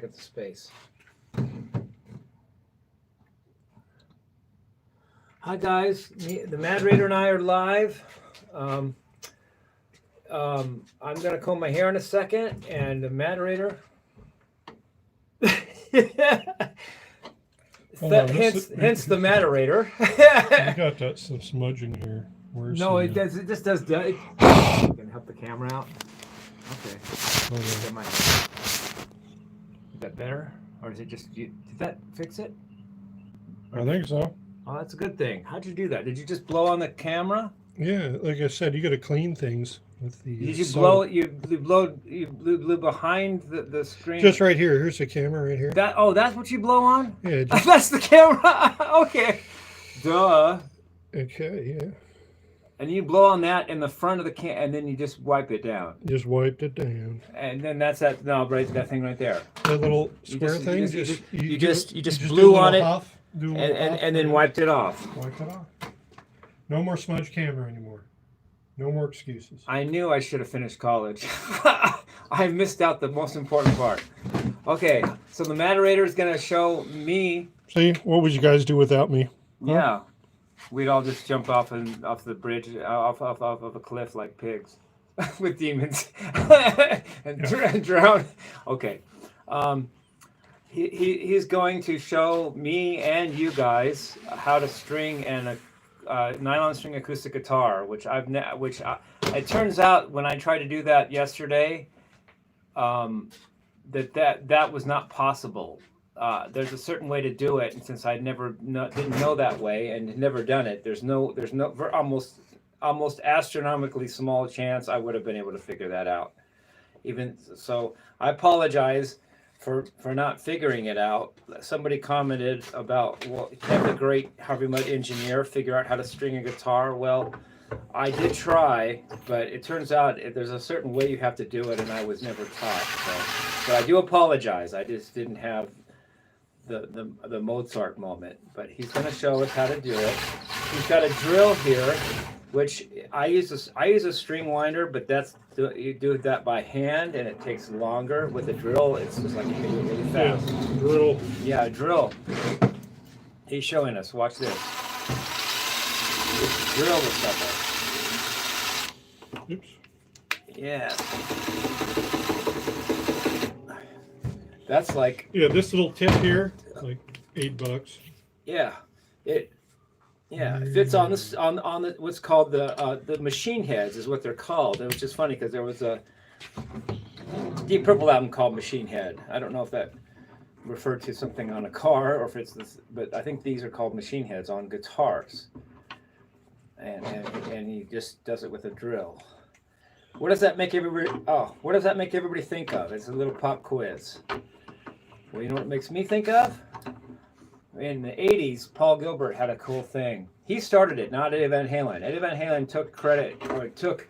At the space. Hi guys, the Matterator and I are live. I'm gonna comb my hair in a second, and the Matterator. Hence the Matterator. You got that some smudging here. Where's no, the, it does. It just does. It can help the camera out. Okay. Oh, yeah. Get my hair. Is that better, or is it just? Did that fix it? I think so. Oh, that's a good thing. How'd you do that? Did you just blow on the camera? Yeah, like I said, you got to clean things with the. Did you blow? You blew behind the screen. Just right here. Here's the camera right here. That's what you blow on? Yeah. Just, that's the camera. Okay. Duh. Okay. Yeah. And you blow on that in the front of the can, and then you just wipe it down. Just wiped it down. And then that's that. No, right, that thing right there. That little square thing. You just blew on it, and then wiped it off. Wiped it off. No more smudge camera anymore. No more excuses. I knew I should have finished college. I missed out the most important part. Okay, so the Matterator is going to show me. See, what would you guys do without me? Huh? Yeah, we'd all just jump off the bridge, off of a cliff like pigs, with demons, and drown. Okay, he's going to show me and you guys how to string nylon string acoustic guitar, it turns out when I tried to do that yesterday, that was not possible. There's a certain way to do it, and since I didn't know that way and had never done it, there's no almost astronomically small chance I would have been able to figure that out. Even so, I apologize for not figuring it out. Somebody commented about, well, can't the great Harvey Mudd engineer figure out how to string a guitar? Well, I did try, but it turns out there's a certain way you have to do it, and I was never taught. So I do apologize. I just didn't have the Mozart moment. But he's going to show us how to do it. He's got a drill here, which I use a string winder, but you do that by hand, and it takes longer. With a drill, it's just like you can do it really fast. Yeah, drill. Yeah, a drill. He's showing us. Watch this. Drill the stuff up. Oops. Yeah. That's like. Yeah, this little tip here, like $8. Yeah, it fits on this on the what's called the machine heads is what they're called. It was just funny because there was a Deep Purple album called Machine Head. I don't know if that referred to something on a car or if it's this, but I think these are called machine heads on guitars. And he just does it with a drill. What does that make everybody? Oh, what does that make everybody think of? It's a little pop quiz. Well, you know what it makes me think of? In the 80s, Paul Gilbert had a cool thing. He started it, not Eddie Van Halen. Eddie Van Halen took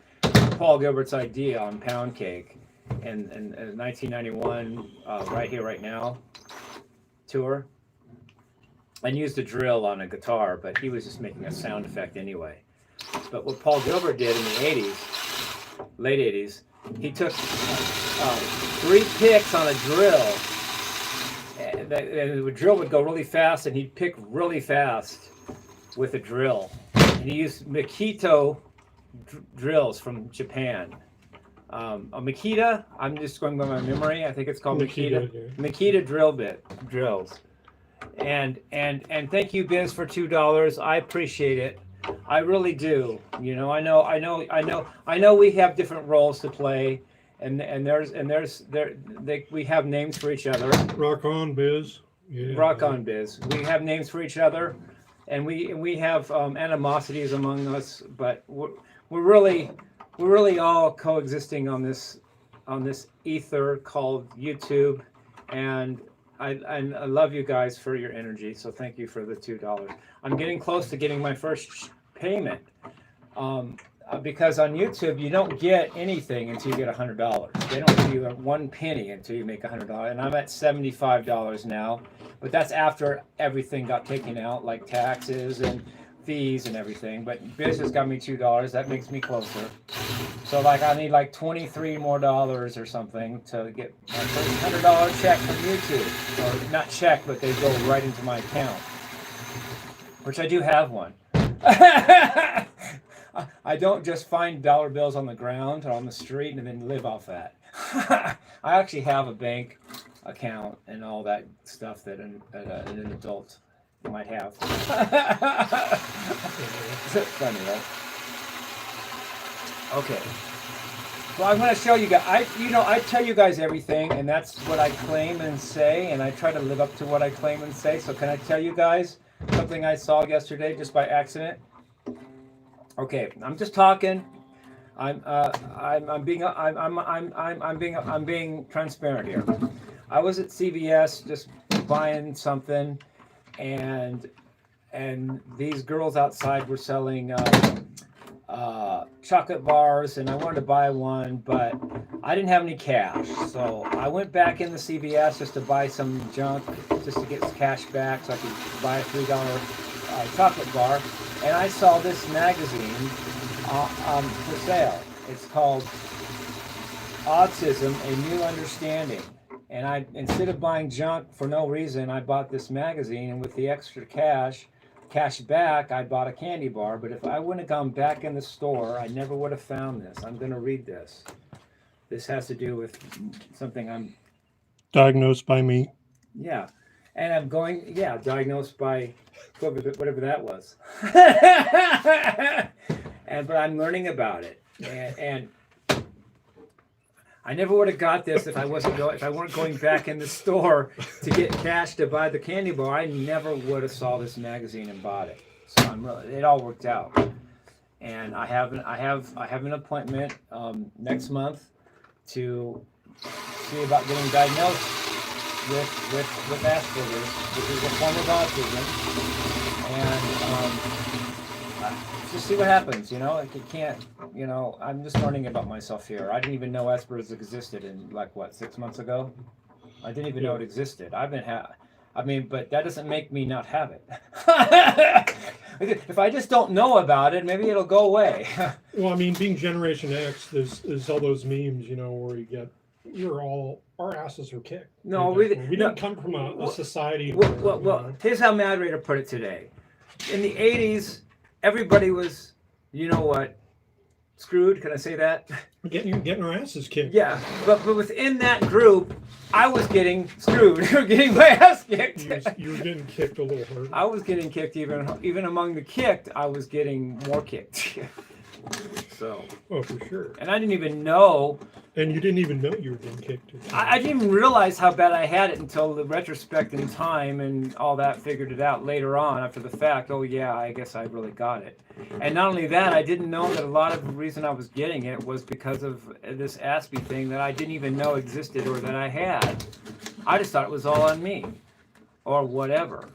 Paul Gilbert's idea on Pound Cake in 1991 Right Here, Right Now tour and used a drill on a guitar, but he was just making a sound effect anyway. But what Paul Gilbert did in the 80s, late 80s, he took 3 picks on a drill. And the drill would go really fast, and he'd pick really fast with a drill. And he used Makita drills from Japan. A Makita, I'm just going by my memory. I think it's called Makita. Yeah. Makita drills. And thank you, Biz, for $2. I appreciate it. I really do. You know, I know. We have different roles to play. And we have names for each other. Rock on, Biz. Yeah. Rock on, Biz. We have names for each other, and we have animosities among us, but we're really all coexisting on this ether called YouTube, and I love you guys for your energy. So thank you for the $2. I'm getting close to getting my first payment. Because on YouTube you don't get anything until you get $100. They don't give you 1 penny until you make $100, and I'm at $75 now. But that's after everything got taken out, like taxes and fees and everything, but Biz has got me $2. That makes me closer. So like I need like $23 more or something to get my first $100 check from YouTube. Or not check, but they go right into my account. Which I do have one. I don't just find dollar bills on the ground or on the street and then live off that. I actually have a bank account and all that stuff that an adult might have. Funny, right? Okay. Well, I'm going to show you guys. I tell you guys everything, and that's what I claim and say, and I try to live up to what I claim and say. So, can I tell you guys something I saw yesterday just by accident? Okay, I'm just talking. I'm being transparent here. I was at CVS just buying something, and these girls outside were selling chocolate bars, and I wanted to buy one, but I didn't have any cash. So I went back in the CVS just to buy some junk, just to get cash back so I could buy a $3 chocolate bar. And I saw this magazine for sale. It's called Autism, A New Understanding. And instead of buying junk for no reason, I bought this magazine, and with the extra cash back, I bought a candy bar. But if I wouldn't have gone back in the store, I never would have found this. I'm going to read this. This has to do with something I'm... Diagnosed by me. Yeah. And I'm going, diagnosed by whatever that was. But I'm learning about it. And I never would have got this if I weren't going back in the store to get cash to buy the candy bar. I never would have saw this magazine and bought it. So it all worked out. And I have an appointment next month to see about getting diagnosed with Asperger's, which is a form of autism. And just see what happens, you know. Like, you can't, you know. I'm just learning about myself here. I didn't even know Asperger's existed in 6 months ago. I didn't even know it existed. But that doesn't make me not have it. If I just don't know about it, maybe it'll go away. Well, I mean, being Generation X, there's all those memes, you know, where our asses are kicked. No, we didn't come from a society. Well, here's how Matterator put it today. In the 80s, everybody was, you know what, screwed. Can I say that? Getting our asses kicked. Yeah, but within that group, I was getting screwed. Getting my ass kicked. You were getting kicked a little hard. I was getting kicked. Even among the kicked, I was getting more kicked. So. Oh, for sure. And I didn't even know. And you didn't even know you were getting kicked. I didn't even realize how bad I had it until the retrospect in time and all that figured it out later on after the fact. Oh yeah, I guess I really got it. And not only that, I didn't know that a lot of the reason I was getting it was because of this Aspie thing that I didn't even know existed or that I had. I just thought it was all on me. Or whatever.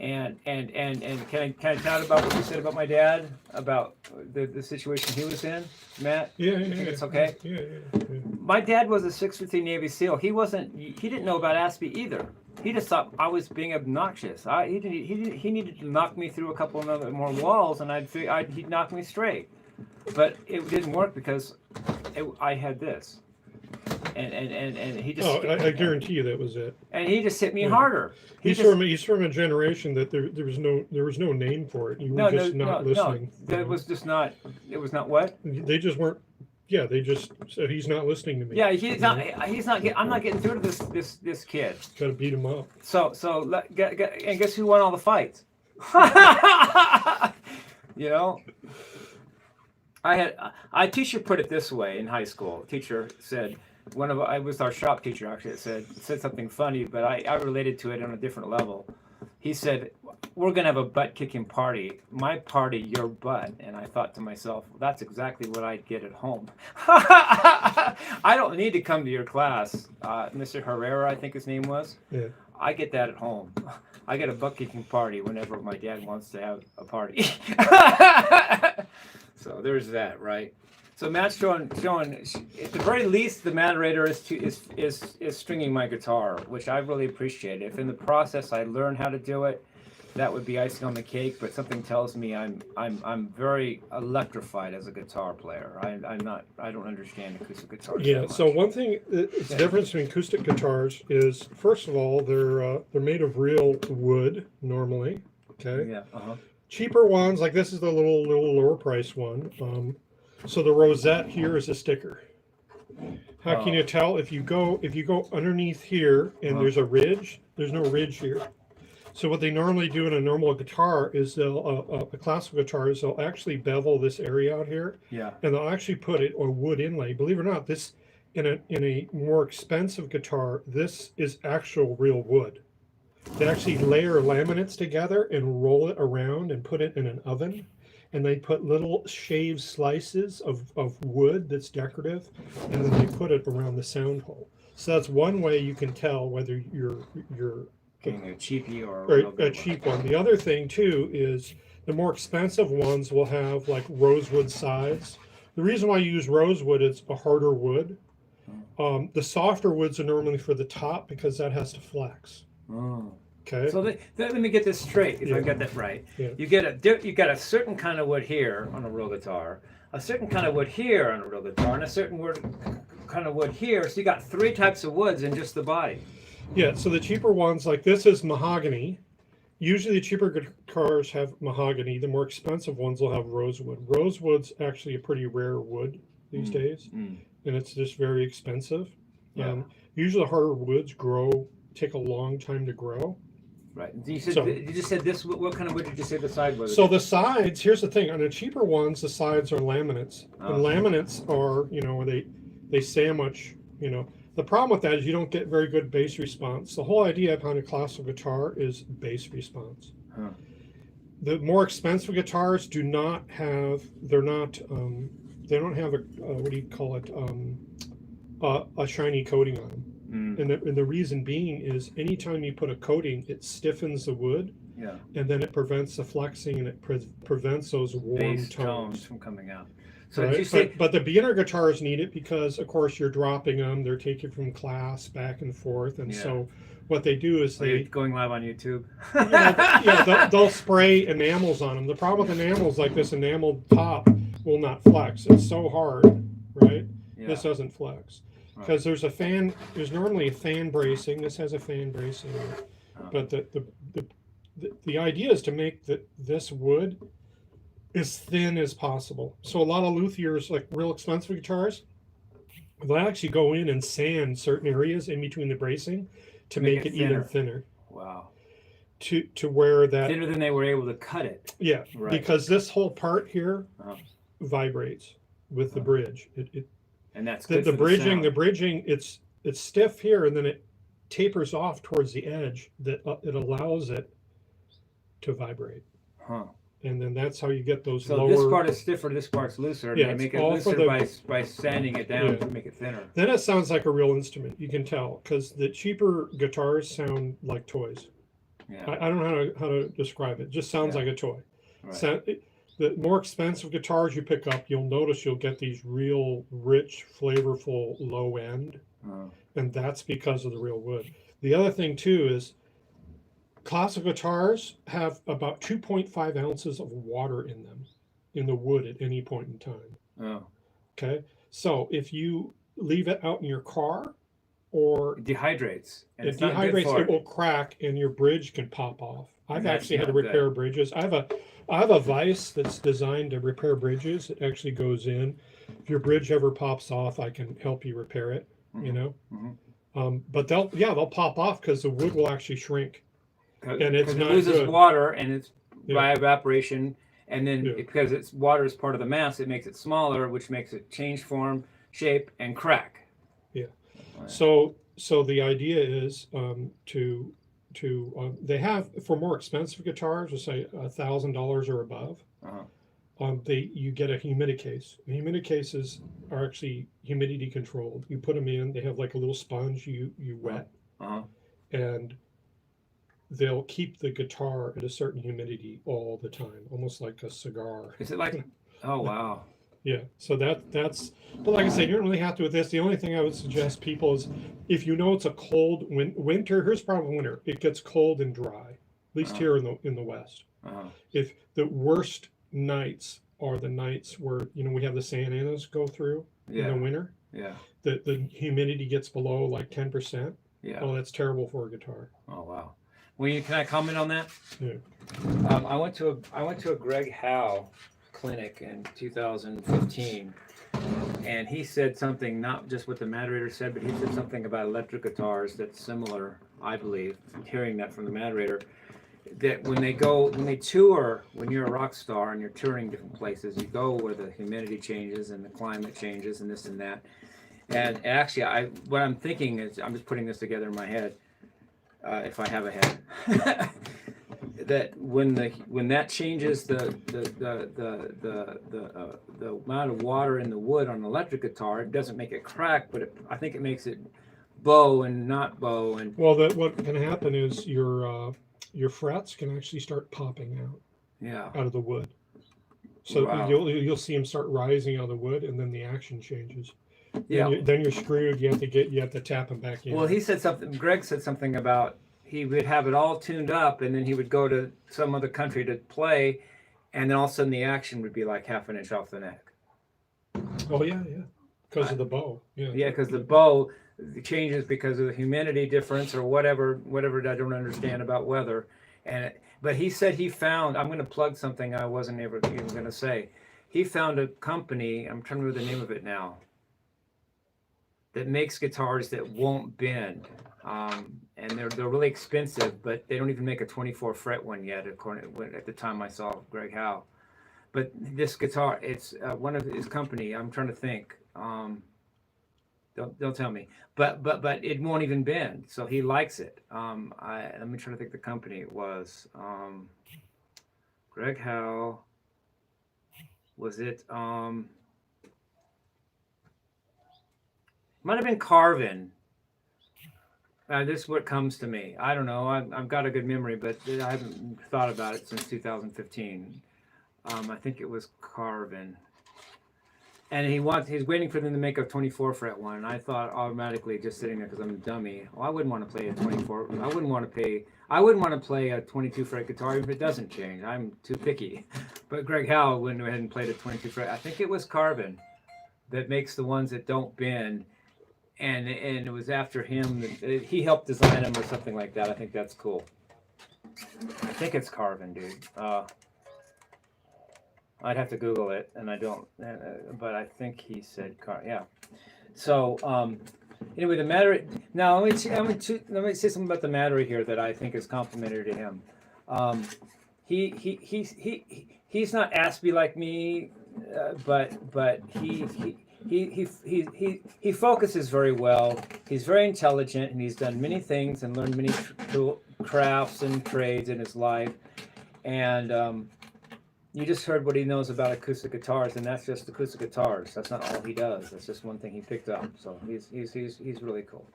And can I tell about what you said about my dad, about the situation he was in, Matt? Yeah. You think it's okay? Yeah. My dad was a 6'3" Navy SEAL. He didn't know about Aspie either. He just thought I was being obnoxious. He needed to knock me through a couple of more walls, and he'd knock me straight. But it didn't work because I had this. And he just. Oh, I guarantee you that was it. And he just hit me harder. He's from a generation that there was no name for it. You were just not listening. No, it was just not. It was not what? They just weren't. Yeah, they just said he's not listening to me. Yeah, he's not. I'm not getting through to this kid. Got to beat him up. And guess who won all the fights? You know. A teacher put it this way in high school. A teacher said. I was our shop teacher actually. It said something funny, but I related to it on a different level. He said, "We're gonna have a butt kicking party. My party, your butt." And I thought to myself, well, that's exactly what I'd get at home. I don't need to come to your class, Mr. Herrera, I think his name was. Yeah. I get that at home. I get a butt kicking party whenever my dad wants to have a party. So there's that, right? So Matt's showing. At the very least, the Matterator is stringing my guitar, which I really appreciate. If in the process I learn how to do it, that would be icing on the cake, but something tells me I'm very electrified as a guitar player. I don't understand acoustic guitars. Yeah. that So much. one thing, it's the difference between acoustic guitars is, first of all, they're made of real wood normally. Okay. Yeah. Uh-huh. Cheaper ones, like this is the little lower price one. So the rosette here is a sticker. How can you tell if you go underneath here and there's a ridge? There's no ridge here. So what they normally do in a normal guitar is they'll a classical guitar is they'll actually bevel this area out here. Yeah. And they'll actually put it a wood inlay. Believe it or not, this in a more expensive guitar, this is actual real wood. They actually layer laminates together and roll it around and put it in an oven. And they put little shaved slices of wood that's decorative, and then they put it around the sound hole. So that's one way you can tell whether you're Getting a cheapie or a cheap one. The other thing too is the more expensive ones will have like rosewood sides. The reason why you use rosewood, it's a harder wood. The softer woods are normally for the top because that has to flex. Oh. Okay. So let me get this straight, if I got that right. Yeah. You got a certain kind of wood here on a real guitar, a certain kind of wood here on a real guitar, and a certain kind of wood here. So you got 3 types of woods in just the body. Yeah. So the cheaper ones, like this, is mahogany. Usually the cheaper guitars have mahogany. The more expensive ones will have rosewood. Rosewood's actually a pretty rare wood these days, and it's just very expensive. Yeah. Usually harder woods take a long time to grow. Right. You just said this. What kind of wood did you say the side was? So the sides. Here's the thing. On the cheaper ones, the sides are laminates. And laminates are, they sandwich. The problem with that is you don't get very good bass response. The whole idea behind a classical guitar is bass response. Huh. The more expensive guitars do not have. They don't have a what do you call it? A shiny coating on them. And the reason being is anytime you put a coating, it stiffens the wood, and then it prevents the flexing, and it prevents those warm bass tones from coming out. So right? did you say, but the beginner guitars need it because, of course, you're dropping them. They're taking from class back and forth, and so what they do is going live on YouTube. They'll spray enamels on them. The problem with enamels, like this enameled top, will not flex. It's so hard, right? Yeah. This doesn't flex. Because there's normally a fan bracing. This has a fan bracing, but the idea is to make this wood as thin as possible. So a lot of luthiers, like real expensive guitars, they'll actually go in and sand certain areas in between the bracing to make it even thinner. Wow. To where that thinner than they were able to cut it. Yeah, right. Because this whole part here vibrates with the bridge. And that's good the bridging. The bridging, it's stiff here, and then it tapers off towards the edge. That it allows it to vibrate. Huh. And then that's how you get those. So this part is stiffer, this part's looser. Yeah, they make it looser by sanding it down to make it thinner. Then it sounds like a real instrument. You can tell because the cheaper guitars sound like toys. Yeah. I don't know how to describe it. It just sounds like a toy. Right. The more expensive guitars you pick up, you'll notice you'll get these real rich, flavorful low end, and that's because of the real wood. The other thing too is classical guitars have about 2.5 ounces of water in them, in the wood at any point in time. Oh. Okay, so if you leave it out in your car, or it dehydrates, and it will crack, and your bridge can pop off. I've actually had to repair bridges. I have a vise that's designed to repair bridges. It actually goes in. If your bridge ever pops off, I can help you repair it. But they'll pop off because the wood will actually shrink, and it loses water, and it's by evaporation, and then because water is part of the mass, it makes it smaller, which makes it change form, shape, and crack. Yeah. Right. So the idea is they have, for more expensive guitars, let's say $1,000 or above, you get a humidicase. The humidicases are actually humidity controlled. You put them in, they have like a little sponge you wet, and they'll keep the guitar at a certain humidity all the time, almost like a cigar. Is it like, oh wow. Yeah, so that's, but like I said, you don't really have to with this. The only thing I would suggest people is, if you know it's a cold winter, here's the problem with winter. It gets cold and dry. least here in the West. If the worst nights are the nights where we have the Santa Anas go through in the winter. Yeah. The humidity gets below like 10%. Yeah. Oh, that's terrible for a guitar. Oh wow. Well, can I comment on that? Yeah. I went to a Greg Howe clinic in 2015, and he said something, not just what the Matterator said, but he said something about electric guitars that's similar, I believe, hearing that from the Matterator, that when they tour, when you're a rock star and you're touring different places, you go where the humidity changes and the climate changes and this and that. And actually, what I'm thinking is, I'm just putting this together in my head, if I have a head, that when that changes the amount of water in the wood on an electric guitar, it doesn't make it crack, but I think it makes it bow and not bow. And well, what can happen is your frets can actually start popping out of the wood. So wow. you'll see them start rising out of the wood, and then the action changes. Yeah. Then you're screwed. You have to tap them back in. Well, Greg said something about he would have it all tuned up, and then he would go to some other country to play, and then all of a sudden the action would be like half an inch off the neck. Oh yeah, because of the bow. Yeah, because the bow changes because of the humidity difference or whatever I don't understand about weather. But he said he found, I'm going to plug something I wasn't even going to say. He found a company, I'm trying to remember the name of it now, that makes guitars that won't bend. And they're really expensive, but they don't even make a 24 fret one yet, at the time I saw Greg Howe. But this guitar, it's one of his company. I'm trying to think. Don't tell me. But it won't even bend, so he likes it. Let me try to think the company it was. Greg Howe. Was it? Might have been Carvin. This is what comes to me. I don't know. I've got a good memory, but I haven't thought about it since 2015. I think it was Carvin. And he's waiting for them to make a 24 fret one. And I thought automatically, just sitting there because I'm a dummy, I wouldn't want to play a 24. I wouldn't want to play a 22 fret guitar if it doesn't change. I'm too picky. But Greg Howe went ahead and played a 22 fret. I think it was Carvin that makes the ones that don't bend. And it was after him that he helped design them or something like that. I think that's cool. I think it's Carvin, dude. I'd have to Google it, and I don't. But I think he said yeah. So anyway, the Matterator. Now let me say something about the Matterator here that I think is complimentary to him. He's not Aspie like me, but he focuses very well. He's very intelligent, and he's done many things and learned many crafts and trades in his life. And you just heard what he knows about acoustic guitars, and that's just acoustic guitars. That's not all he does. That's just one thing he picked up. So he's really cool.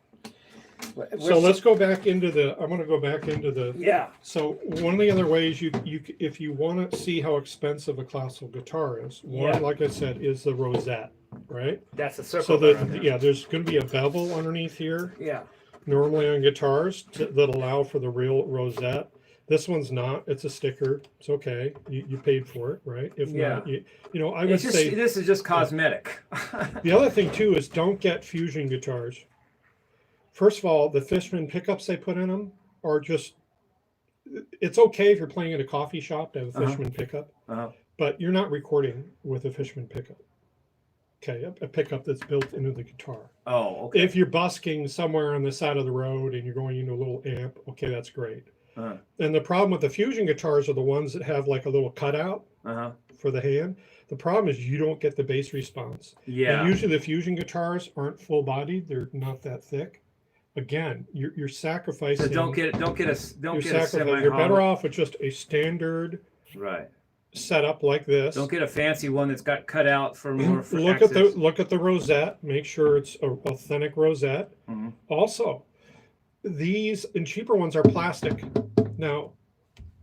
So let's go back into the. I want to go back into the. Yeah. So one of the other ways you if you want to see how expensive a classical guitar is, one, like I said, is the rosette, right? That's a circle. So there's going to be a bevel underneath here. Yeah. Normally on guitars that allow for the real rosette. This one's not. It's a sticker. It's okay. You paid for it, right? If not, I would say this is just cosmetic. The other thing too is don't get fusion guitars. First of all, the Fishman pickups they put in them are just. It's okay if you're playing at a coffee shop to have a Fishman pickup, but you're not recording with a Fishman pickup. Okay, a pickup that's built into the guitar. Oh, okay. If you're busking somewhere on the side of the road and you're going into a little amp, okay, that's great. And the problem with the fusion guitars are the ones that have like a little cutout for the hand. The problem is you don't get the bass response. Yeah. And usually the fusion guitars aren't full bodied; they're not that thick. Again, you're sacrificing. So don't get a semi. You're better off with just a standard setup like this. Don't get a fancy one that's got cut out for more. Look at the rosette. Make sure it's an authentic rosette. Also, these and cheaper ones are plastic. Now,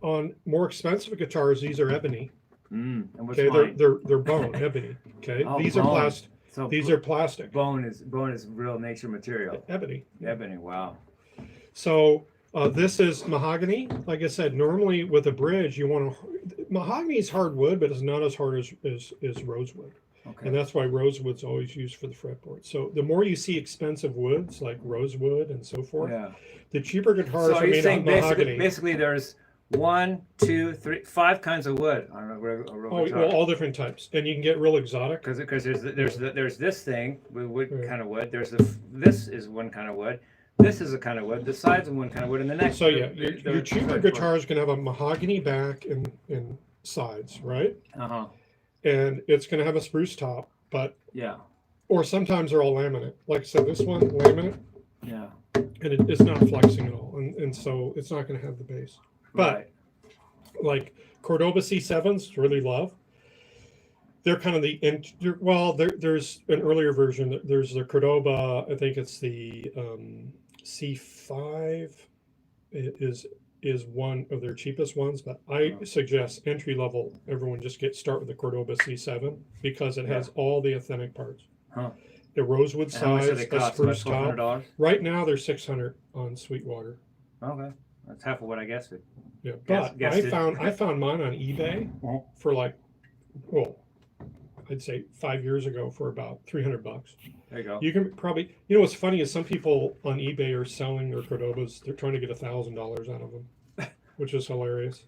on more expensive guitars, these are ebony. And what's okay, mine? they're bone ebony. Okay, these are plastic. So these are plastic. Bone is real nature material. Ebony. Ebony. Wow. So This is mahogany. Like I said, normally with a bridge, you want to. Mahogany is hardwood, but it's not as hard as rosewood. Okay. And that's why rosewood's always used for the fretboard. So the more you see expensive woods like rosewood and so forth, the cheaper guitars so are made out of mahogany. Basically, there's 1, 2, 3, 5 kinds of wood on a real guitar. Well, all different types, and you can get real exotic. Because there's this thing with wood kind of wood. This is one kind of wood. This is a kind of wood. The sides of one kind of wood, and the next. So yeah, your cheaper guitars can have a mahogany back and sides, right? And it's going to have a spruce top, but or sometimes they're all laminate. Like I said, this one laminate. Yeah. And it's not flexing at all, and so it's not going to have the bass. But like Cordoba C7s, really love. They're kind of there's an earlier version. There's the Cordoba. I think it's the C5. It is one of their cheapest ones, but I suggest entry level. Everyone just start with the Cordoba C7 because it has all the authentic parts. The rosewood sides, the spruce top. Right now they're $600 on Sweetwater. Okay, that's half of what I guessed it. Yeah, but I found mine on eBay for like, well, I'd say 5 years ago for about $300. There you go. You can probably, what's funny is some people on eBay are selling their Cordobas. They're trying to get $1,000 out of them, which is hilarious.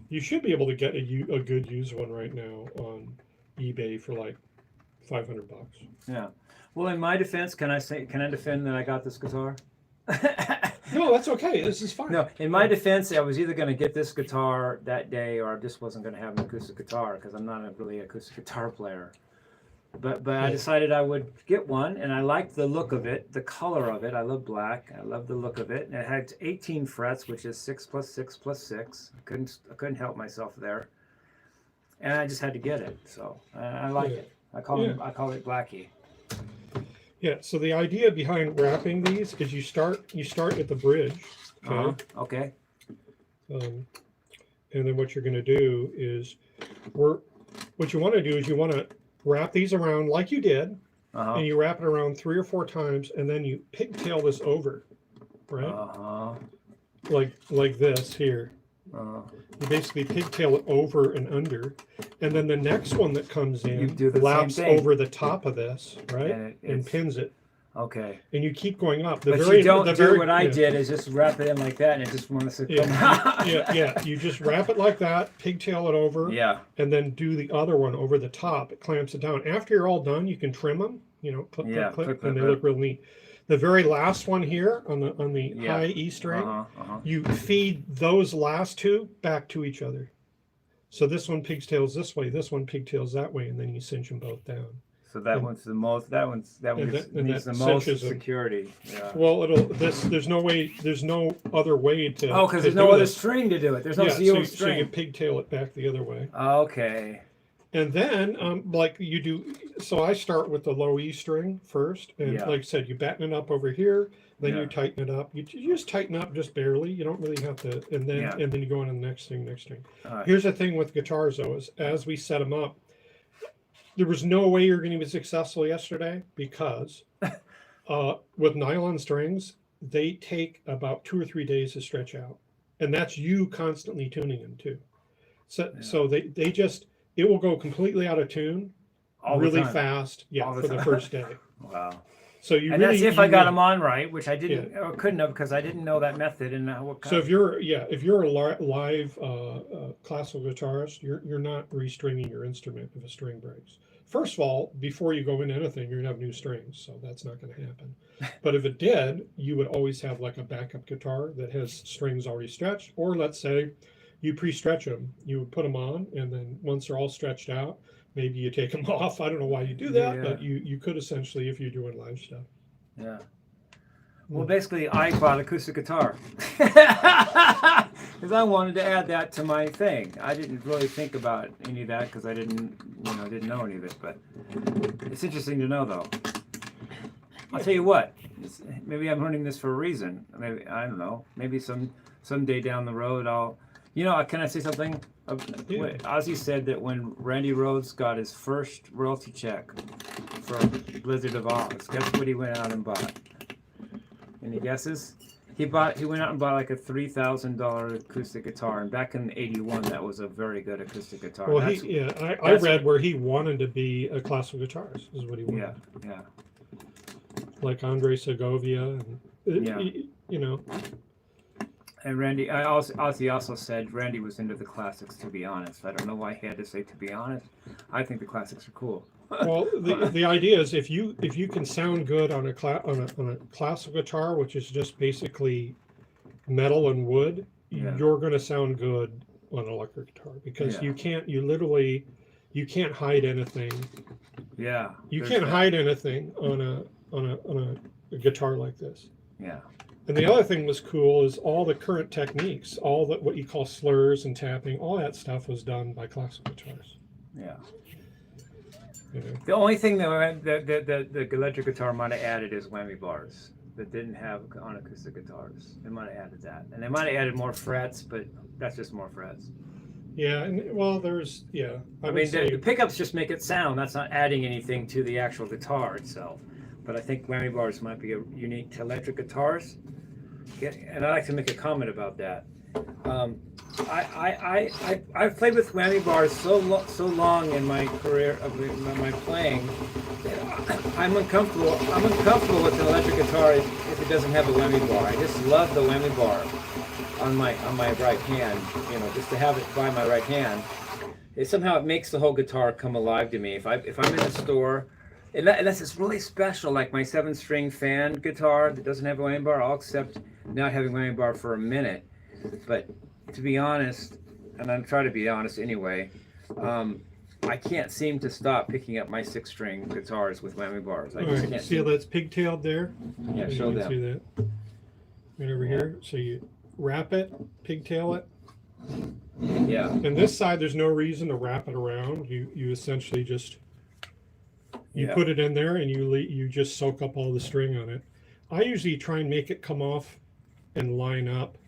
You should be able to get a good used one right now on eBay for like $500. Yeah. Well, in my defense, can I defend that I got this guitar? No, that's okay. This is fine. No, in my defense, I was either going to get this guitar that day, or I just wasn't going to have an acoustic guitar because I'm not really an acoustic guitar player. But I decided I would get one, and I liked the look of it, the color of it. I love black. I love the look of it. And it had 18 frets, which is 6 + 6 + 6. I couldn't help myself there, and I just had to get it. So I like it. I call it Blackie. Yeah, so the idea behind wrapping these is you start at the bridge. Okay. And then what you're going to do is what you want to do is you want to wrap these around like you did, and you wrap it around 3 or 4 times, and then you pigtail this over, right? Like this here. You basically pigtail it over and under, and then the next one that comes in laps over the top of this, right, and pins it. Okay. And you keep going up. But you don't do what I did, is just wrap it in like that, and it just wants to come out. Yeah. You just wrap it like that, pigtail it over, and then do the other one over the top. It clamps it down. After you're all done, you can trim them. Click, and they look real neat. The very last one here on the high E string, you feed those last 2 back to each other. So this one pigtails this way, this one pigtails that way, and then you cinch them both down. So that one's the most. That one needs the most security. Yeah. Well, there's no other way to. Oh, because there's no other string to do it. There's no zero string. So you pigtail it back the other way. Okay. And then, like you do, so I start with the low E string first, and like I said, you batten it up over here, then you tighten it up. You just tighten up just barely. You don't really have to, and then you go on to the next string. Here's the thing with guitars, though, is as we set them up, there was no way you're going to be successful yesterday because with nylon strings, they take about 2 or 3 days to stretch out, and that's you constantly tuning them too. So they just. It will go completely out of tune, really fast, for the first day. Wow! So that's if I got them on right, which I didn't or couldn't have because I didn't know that method. And so if you're a live classical guitarist, you're not restringing your instrument if a string breaks. First of all, before you go into anything, you're gonna have new strings, so that's not gonna happen. But if it did, you would always have like a backup guitar that has strings already stretched, or let's say. You pre-stretch them. You would put them on, and then once they're all stretched out, maybe you take them off. I don't know why you do that, but you could essentially if you're doing live stuff. Yeah. Well, basically, I bought acoustic guitar because I wanted to add that to my thing. I didn't really think about any of that because I didn't know any of it. But it's interesting to know, though. I'll tell you what. Maybe I'm learning this for a reason. Maybe I don't know. Maybe someday down the road I'll. Can I say something? Ozzy said that when Randy Rhoads got his first royalty check for Blizzard of Oz, guess what he went out and bought? Any guesses? He went out and bought like a $3,000 acoustic guitar, and back in '81, that was a very good acoustic guitar. Well, I read where he wanted to be a classical guitarist. Is what he wanted. Yeah. Like Andre Segovia, and you know. And Randy, Ozzy also said Randy was into the classics. To be honest, I don't know why he had to say to be honest. I think the classics are cool. Well, the idea is if you can sound good on a classical guitar, which is just basically metal and wood, you're going to sound good on an electric guitar because you can't hide anything. Yeah. You can't hide anything on a guitar like this. Yeah. And the other thing was cool is all the current techniques, all that what you call slurs and tapping, all that stuff was done by classical guitars. Yeah. You know? The only thing that the electric guitar might have added is whammy bars that didn't have on acoustic guitars. They might have added that, and they might have added more frets, but that's just more frets. Yeah, and well, there's I mean, the pickups just make it sound. That's not adding anything to the actual guitar itself. But I think whammy bars might be unique to electric guitars. And I'd like to make a comment about that. I've played with whammy bars so long in my career of my playing that I'm uncomfortable. I'm uncomfortable with an electric guitar if it doesn't have a whammy bar. I just love the whammy bar on my right hand. You know, just to have it by my right hand. It makes the whole guitar come alive to me. If I'm in a store. Unless it's really special, like my 7-string fan guitar that doesn't have a whammy bar, I'll accept not having a whammy bar for a minute. But to be honest, and I'm trying to be honest anyway, I can't seem to stop picking up my 6-string guitars with whammy bars. I just can't see how that's pigtailed there? Yeah, show them. See that? Right over here. So you wrap it, pigtail it. Yeah. And this side, there's no reason to wrap it around. You essentially just... You put it in there and you just soak up all the string on it. I usually try and make it come off and line up.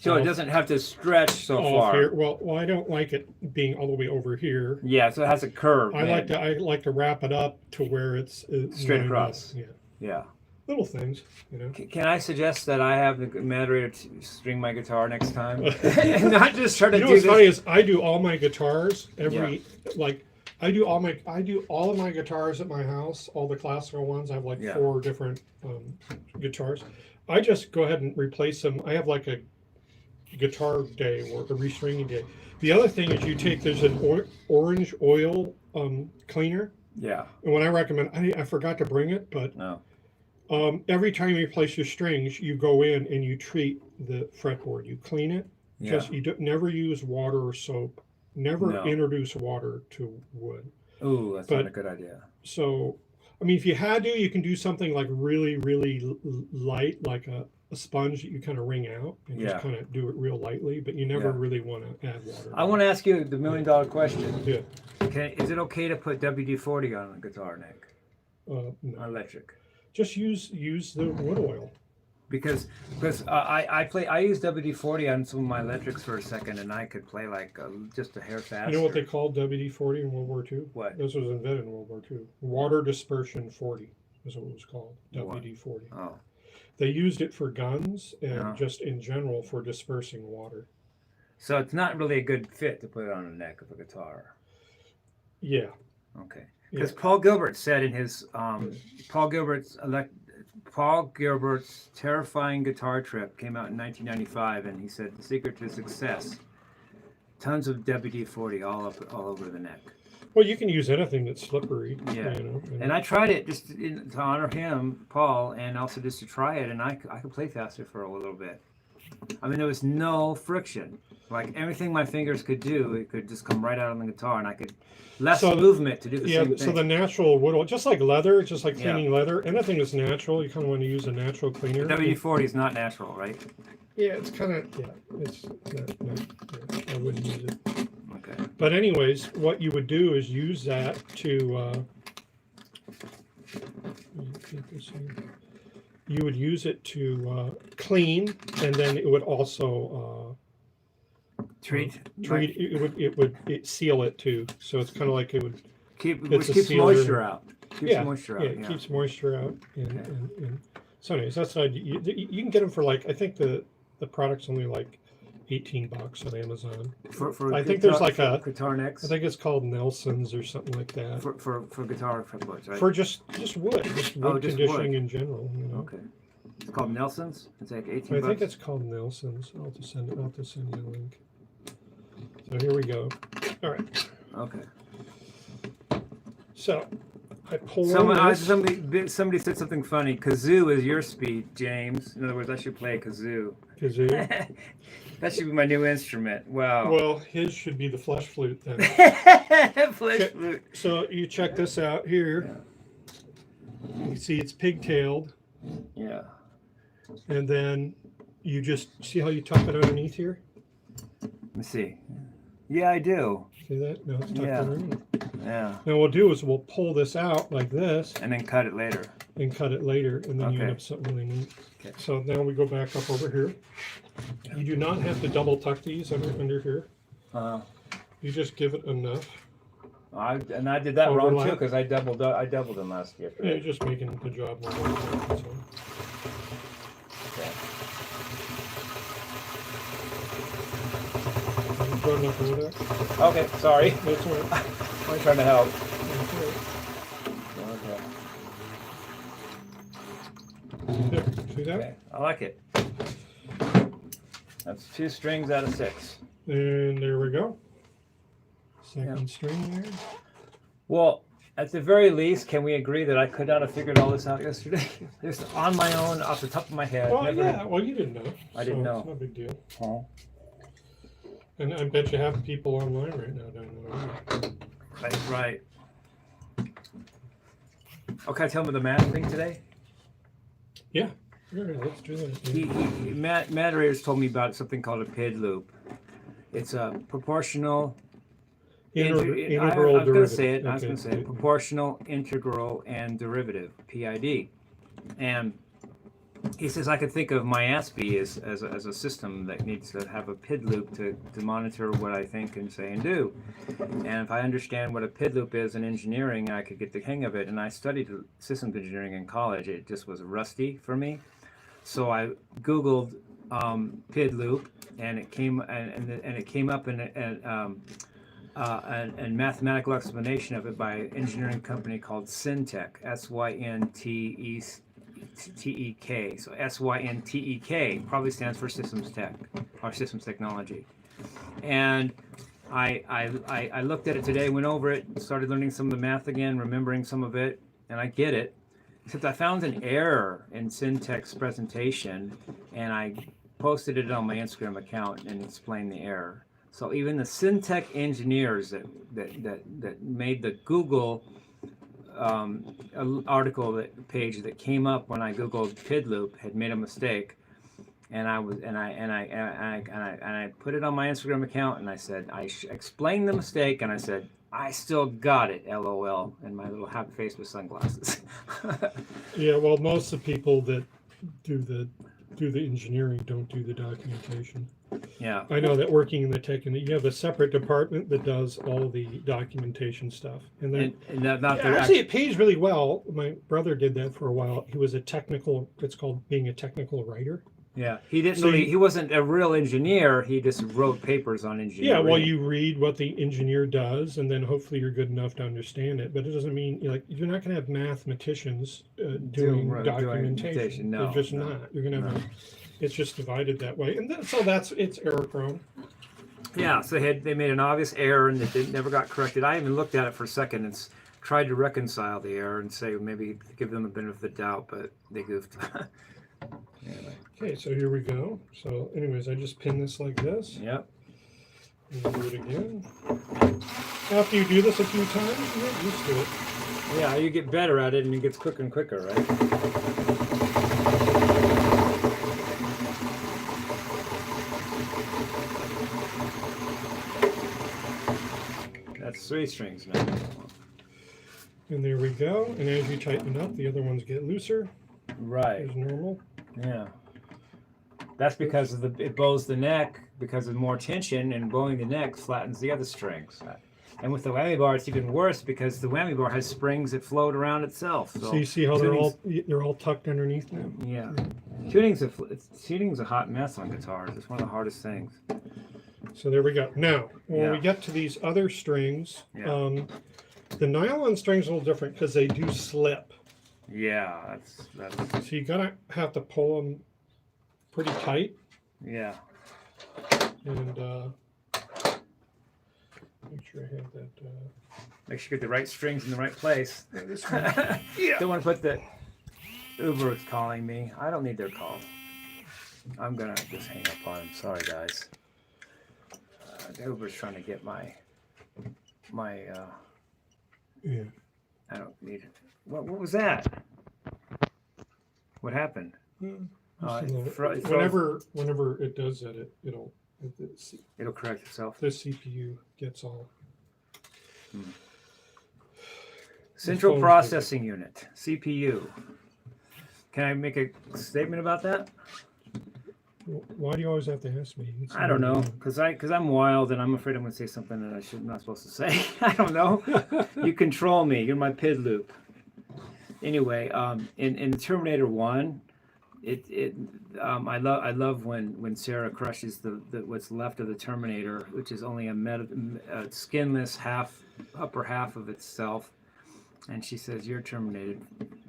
So it doesn't have to stretch so far. Here. Well, I don't like it being all the way over here. Yeah, so it has a curve. I like to wrap it up to where it's straight across. Up. Yeah. Little things, you know. Can I suggest that I have the Matterator to string my guitar next time, and not just try to do this? What's funny is I do all my guitars I do all of my guitars at my house, all the classical ones. I have like 4 different guitars. I just go ahead and replace them. I have like a guitar day or a restringing day. The other thing is there's an orange oil cleaner. Yeah. And what I recommend, I forgot to bring it, but no. Every time you replace your strings, you go in and you treat the fretboard. You clean it. Yeah. Just never use water or soap. Never introduce water to wood. Ooh, that's not a good idea. So, I mean, if you had to, you can do something like really, really light, like a sponge that you kind of wring out and just kind of do it real lightly, but you never really want to add water. I want to ask you the $1,000,000 question. Yeah. Is it okay to put WD-40 on a guitar neck? No. Electric. Just use the wood oil. Because I use WD-40 on some of my electrics for a second, and I could play like just a hair faster. You know what they called WD-40 in World War II? What? This was invented in World War II. Water dispersion 40 is what it was called. WD-40. Oh. They used it for guns and just in general for dispersing water. So it's not really a good fit to put it on the neck of a guitar. Yeah. Okay. Because Paul Gilbert said in his Paul Gilbert's Terrifying Guitar Trip came out in 1995, and he said the secret to success: tons of WD-40 all over the neck. Well, you can use anything that's slippery. Yeah. You know, and I tried it just to honor him, Paul, and also just to try it, and I could play faster for a little bit. I mean, there was no friction. Like everything my fingers could do, it could just come right out on the guitar, and I could less movement to do the same thing. So the natural wood oil, just like leather, just like cleaning leather, anything that's natural, you kind of want to use a natural cleaner. WD-40 is not natural, right? Yeah, it's kind of it's not I wouldn't use it. Okay. But anyways, what you would do is use that to. You would use it to clean, and then it would also treat. It would seal it too. So it's kind of like it would keeps moisture out. Keeps moisture out, and So anyways, that's what you can get them for like, I think the product's only like $18 on Amazon. I think there's like a guitar necks. I think it's called Nelson's or something like that. For guitar fretboards, right? For just wood, conditioning in general. You know? Okay. It's called Nelson's. It's like $18. I think it's called Nelson's. I'll have to send you a link. So here we go. All right. Okay. So I pull somebody said something funny. Kazoo is your speed, James. In other words, I should play a kazoo. Kazoo. That should be my new instrument. Wow. Well, his should be the flesh flute then. Flesh flute. So you check this out here. Yeah. You see it's pigtailed. Yeah. And then you just see how you tuck it underneath here? Let me see. Yeah, I do. See that? No, it's tucked underneath. Yeah. Now what we'll do is we'll pull this out like this. And then cut it later. And then you end up something really neat. Okay. So now we go back up over here. You do not have to double tuck these under here. You just give it enough. I did that wrong too because I doubled them last year. Yeah, you're just making the job more difficult. Okay. Run up over there. Okay, sorry. That's all right. I'm trying to help. Okay. There, see that? Okay, I like it. That's 2 strings out of 6. And there we go. Second string there. Well, at the very least, can we agree that I could not have figured all this out yesterday? Just on my own, off the top of my head. Well, yeah. Well, you didn't know. I didn't know. It's no big deal. Oh. And I bet you have people online right now don't know. That's right. Okay, tell me the math thing today. Yeah. Sure, let's do that. Matterator's told me about something called a PID loop. It's a proportional. Integral I was derivative. going to say it. I was going to say it. Proportional, integral, and derivative. PID. And he says I could think of my ASPI as a system that needs to have a PID loop to monitor what I think and say and do. And if I understand what a PID loop is in engineering, I could get the hang of it. And I studied systems engineering in college. It just was rusty for me. So I Googled PID loop, and it came up in a mathematical explanation of it by an engineering company called Syntec, SYNTEK. So SYNTEK probably stands for systems tech or systems technology. And I looked at it today, went over it, started learning some of the math again, remembering some of it, and I get it. Except I found an error in Syntec's presentation, and I posted it on my Instagram account and explained the error. So even the Syntec engineers that made the Google article page that came up when I Googled PID loop had made a mistake, and I put it on my Instagram account, and I said I explained the mistake, and I said I still got it, LOL, and my little happy face with sunglasses. Yeah, well, most of the people that do the engineering don't do the documentation. Yeah, I know that working in the tech, and you have a separate department that does all the documentation stuff, and then actually it pays really well. My brother did that for a while. He was it's called being a technical writer. Yeah, he wasn't a real engineer. He just wrote papers on engineering. Yeah, well, you read what the engineer does, and then hopefully you're good enough to understand it. But it doesn't mean you're not going to have mathematicians doing documentation. No, they're just not. You're going to have it's just divided that way, and it's error prone. Yeah, so they made an obvious error, and it never got corrected. I even looked at it for a second and tried to reconcile the error and say maybe give them the benefit of the doubt, but they goofed. Anyway. Okay, so here we go. So anyways, I just pin this like this. Yep. And do it again. After you do this a few times, you get used to it. Yeah, you get better at it, and it gets quicker and quicker, right? That's 3 strings now. And there we go. And as you tighten it up, the other ones get looser. Right. As normal. Yeah. That's because it bows the neck because of more tension, and bowing the neck flattens the other strings. And with the whammy bar, it's even worse because the whammy bar has springs that float around itself. So you see how they're all tucked underneath now? Yeah. Tuning's a hot mess on guitars. It's one of the hardest things. So there we go. Now, when we get to these other strings, the nylon strings are a little different because they do slip. Yeah, that's. So you have to pull them pretty tight. Yeah. And make sure I have that. Make sure you get the right strings in the right place. Don't want to put the Uber is calling me. I don't need their call. I'm gonna just hang up on them. Sorry, guys. The Uber's trying to get my. Yeah. I don't need it. What was that? What happened? Whenever it does that, it'll correct itself. The CPU gets all. Central Processing Unit, CPU. Can I make a statement about that? Why do you always have to ask me? I don't know, because I'm wild and I'm afraid I'm going to say something that I'm not supposed to say. I don't know. You control me. You're my PID loop. Anyway, in Terminator 1, I love when Sarah crushes the what's left of the Terminator, which is only a skinless upper half of itself, and she says, "You're terminated,"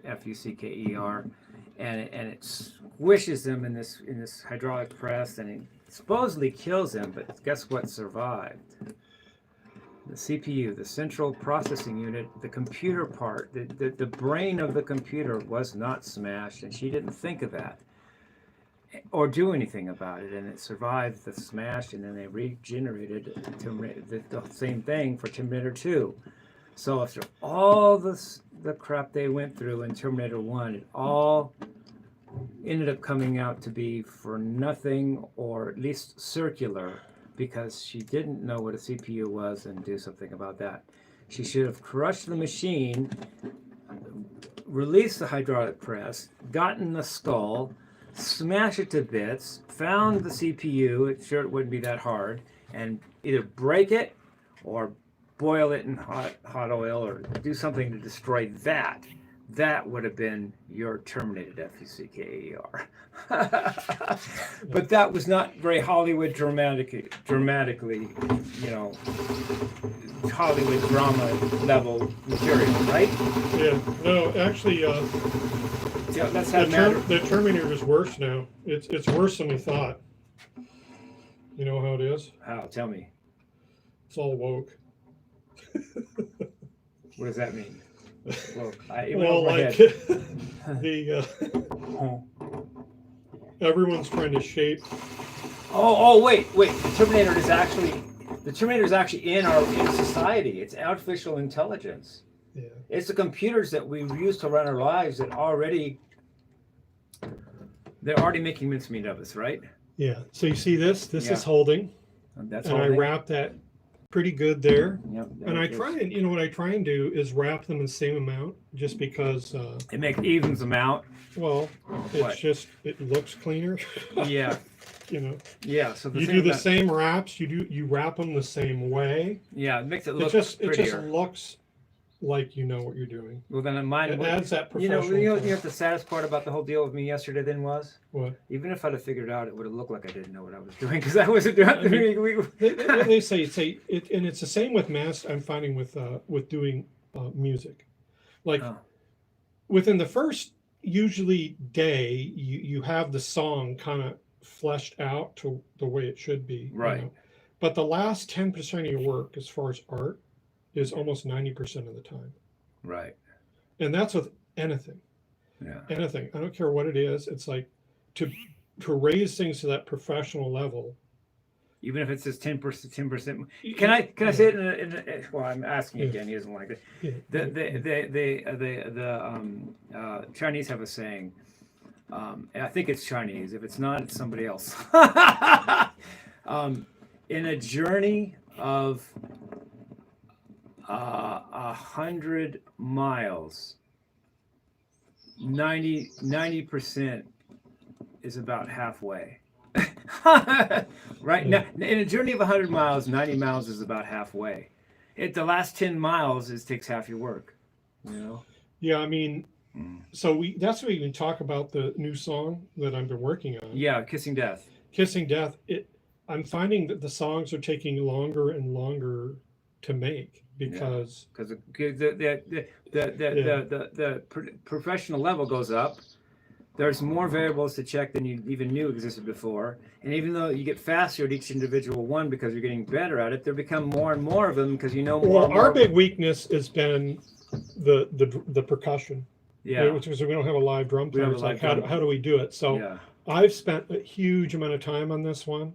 Fucker, and it squishes him in this hydraulic press, and it supposedly kills him. But guess what survived? The CPU, the central processing unit, the computer part, the brain of the computer was not smashed, and she didn't think of that or do anything about it, and it survived the smash, and then they regenerated the same thing for Terminator 2. So after all the crap they went through in Terminator 1, it all ended up coming out to be for nothing, or at least circular, because she didn't know what a CPU was and do something about that. She should have crushed the machine, released the hydraulic press, gotten the skull, smashed it to bits, found the CPU, it wouldn't be that hard, and either break it or boil it in hot oil or do something to destroy that. That would have been your terminated Fucker. But that was not very Hollywood dramatically, Hollywood drama level material, right? Yeah. No, actually, the Terminator is worse now. It's worse than we thought. You know how it is? How? Tell me. It's all woke. What does that mean? Everyone's trying to shape. Wait. The Terminator is actually in society. It's artificial intelligence. Yeah. It's the computers that we use to run our lives they're already making mincemeat of us, right? Yeah. So you see this is holding. And I wrap that pretty good there. Yep. And I try and what I try and do is wrap them the same amount, just because it evens them out. Well, it looks cleaner. Yeah. Yeah. So you do the same wraps. You wrap them the same way. Yeah, it makes it look prettier. It just looks like you know what you're doing. Well, then mine adds that professional. You know what the saddest part about the whole deal with me yesterday then was? What? Even if I'd have figured it out, it would have looked like I didn't know what I was doing because I wasn't doing. They say it, and it's the same with I'm finding with doing music, like within the first usually day, you have the song kind of fleshed out to the way it should be, right? But the last 10% of your work, as far as art, is almost 90% of the time. Right. And that's with anything. Yeah. Anything. I don't care what it is. It's like to raise things to that professional level. Even if it's just 10%. Can I say it in a well, I'm asking again. He doesn't like it. Yeah. The Chinese have a saying. I think it's Chinese. If it's not, it's somebody else. In a journey of 100 miles, 90% is about halfway. Right now, in a journey of 100 miles, 90 miles is about halfway. the last 10 miles takes half your work, you know? Yeah, I mean, so that's what we can talk about the new song that I've been working on. Yeah, Kissing Death. Kissing Death. I'm finding that the songs are taking longer and longer to make because the professional level goes up. There's more variables to check than you even knew existed before. And even though you get faster at each individual one because you're getting better at it, there become more and more of them because you know more. Well, and more. our big weakness has been the percussion. Yeah. Which is we don't have a live drum player. It's like, how do we do it? So I've spent a huge amount of time on this one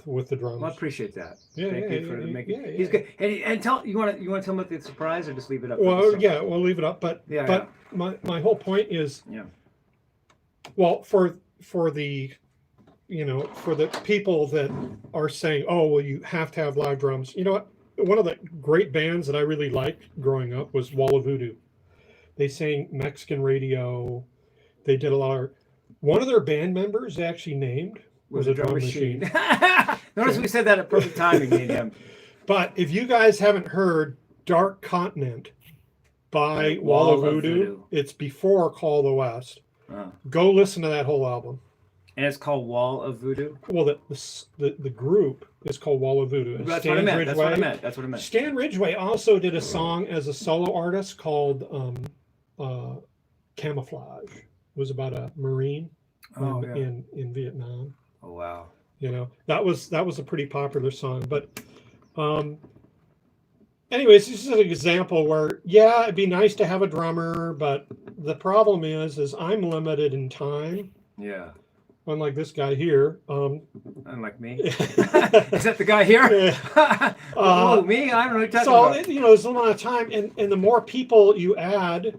with the drums. Well, I appreciate that. Thank you for making. He's good. And tell you want to tell him about the surprise or just leave it up? Well, we'll leave it up. But my whole point is well, for the for the people that are saying, oh, well, you have to have live drums. You know what? One of the great bands that I really liked growing up was Wall of Voodoo. They sang Mexican radio. They did a lot of. One of their band members actually named was a drum machine. Notice we said that at perfect timing, me and him. But if you guys haven't heard Dark Continent by Wall of Voodoo, it's before Call of the West. Go listen to that whole album. And it's called Wall of Voodoo? Well, the group is called Wall of Voodoo. That's what I meant. That's what I meant. Stan Ridgway also did a song as a solo artist called Camouflage. It was about a Marine in Vietnam. Oh, wow. You know, that was a pretty popular song. But anyways, this is an example where, it'd be nice to have a drummer, but the problem is I'm limited in time. Yeah. Unlike this guy here. Unlike me. Is that the guy here? Me? I don't know what you're talking about. So, there's a lot of time, and the more people you add,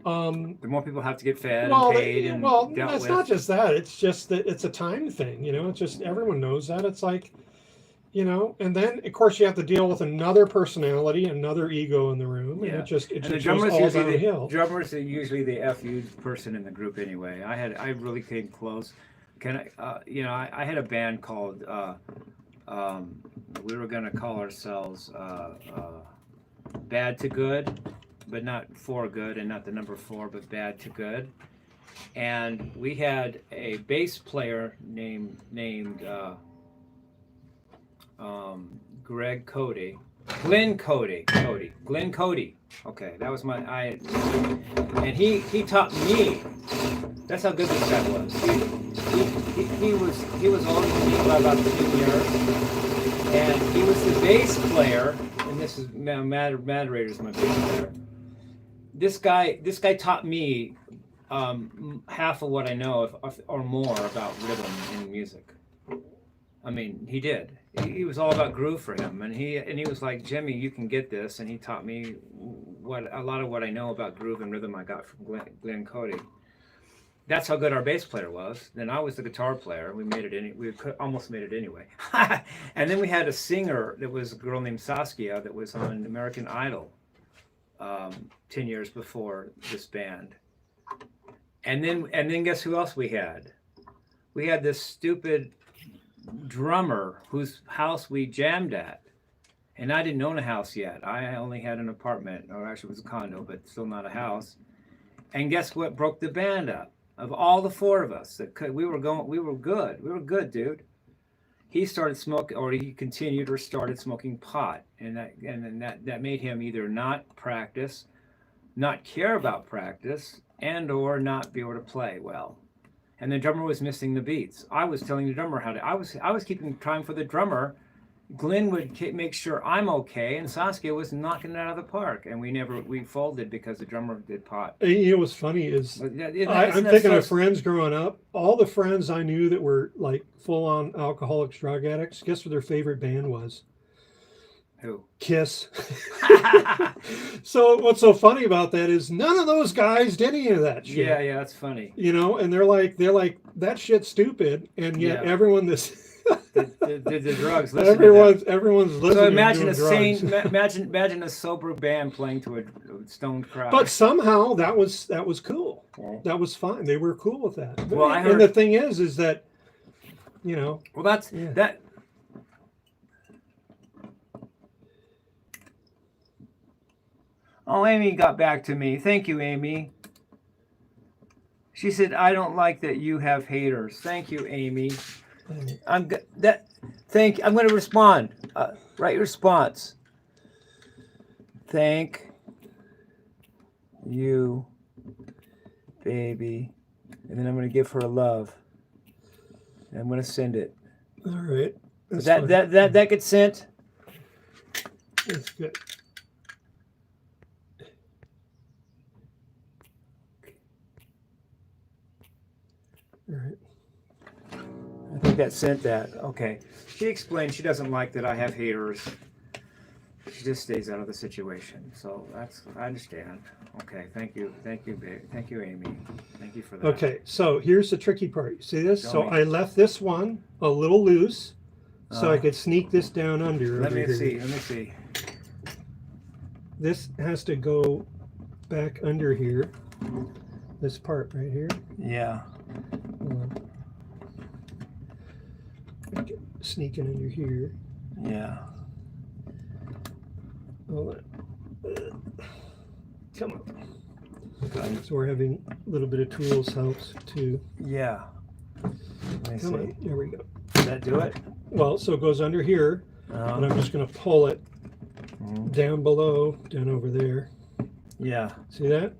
the more people have to get fed and paid and dealt it's with. not just that. It's just that it's a time thing. It's just everyone knows that. It's like, and then of course you have to deal with another personality, another ego in the room, and it just goes all downhill. Drummers are usually the FU person in the group anyway. I really came close. I had a band called. We were going to call ourselves Bad to Good, but not for good, and not the number 4, but Bad to Good. And we had a bass player named Glenn Cody. Okay, that was and he taught me. That's how good this guy was. He was older than me by about 10 years, and he was the bass player. And this is Matterator is my bass player. This guy taught me half of what I know, or more, about rhythm in music. I mean, he did. He was all about groove for him, and he was like, Jimmie, you can get this, and he taught me a lot of what I know about groove and rhythm I got from Glenn Cody. That's how good our bass player was. Then I was the guitar player. We almost made it anyway. And then we had a singer that was a girl named Saskia that was on American Idol 10 years before this band. And then guess who else we had? We had this stupid drummer whose house we jammed at, and I didn't own a house yet. I only had an apartment, or actually it was a condo, but still not a house. And guess what broke the band up? Of all the 4 of us, we were good, dude. He started smoking, or he continued or started smoking pot, and that made him either not practice, not care about practice, and or not be able to play well. And the drummer was missing the beats. I was telling the drummer how to. I was keeping time for the drummer. Glenn would make sure I'm okay, and Saskia was knocking it out of the park. And we folded because the drummer did pot. What's funny is I'm thinking of friends growing up. All the friends I knew that were like full-on alcoholics, drug addicts. Guess what their favorite band was? Who? Kiss. So what's so funny about that is none of those guys did any of that shit. Yeah, that's funny. And they're like that shit's stupid, and yet everyone the drugs. Everyone's listening. So imagine a sober band playing to a stoned crowd. But somehow that was cool. Yeah. That was fine. They were cool with that. Well, and the thing is that, Well, that. Oh, Amy got back to me. Thank you, Amy. She said, I don't like that you have haters. Thank you, Amy. I'm going to respond. Write your response. Thank you, baby. And then I'm going to give her a love. And I'm going to send it. All right. That gets sent. That's good. All right. I think that sent that. Okay. She explained she doesn't like that I have haters. She just stays out of the situation. So I understand. Okay. Thank you. Thank you, babe. Thank you, Amy. Thank you for that. Okay. So here's the tricky part. You see this? Show me. I left this one a little loose so I could sneak this down under. Let me see. This has to go back under here. This part right here. Yeah. Sneaking under here. Yeah. Come on. So we're having a little bit of tools helps too. Yeah. Come on. There we go. Does that do it? Well, so it goes under here, and I'm just going to pull it down below, down over there. Yeah. See that?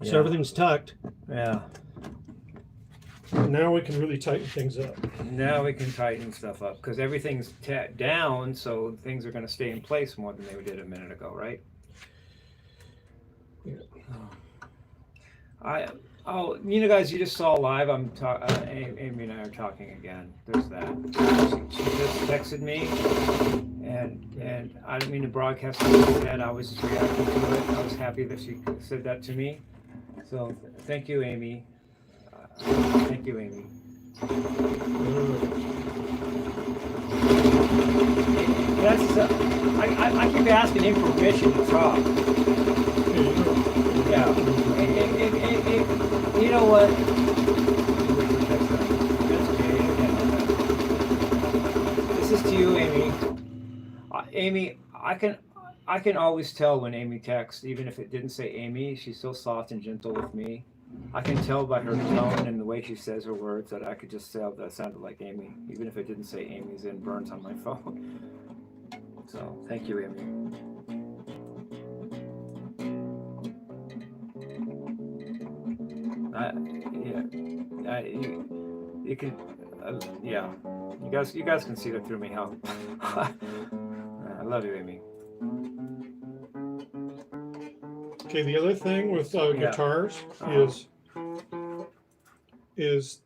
Yeah. So everything's tucked. Yeah. Now we can really tighten things up. Now we can tighten stuff up because everything's down, so things are going to stay in place more than they did a minute ago, right? Yeah. You know, guys, you just saw live. Amy and I are talking again. There's that. She just texted me, and I didn't mean to broadcast that. I was just reacting to it. I was happy that she said that to me. So thank you, Amy. Thank you, Amy. I keep asking him permission to talk. Yeah. You know what? This is to you, Amy. Amy, I can always tell when Amy texts, even if it didn't say Amy. She's so soft and gentle with me. I can tell by her tone and the way she says her words that I could just tell that sounded like Amy, even if it didn't say Amy's in burns on my phone. So, thank you, Amy. You can, yeah. You guys can see that through me how. I love you, Amy. Okay, the other thing with guitars is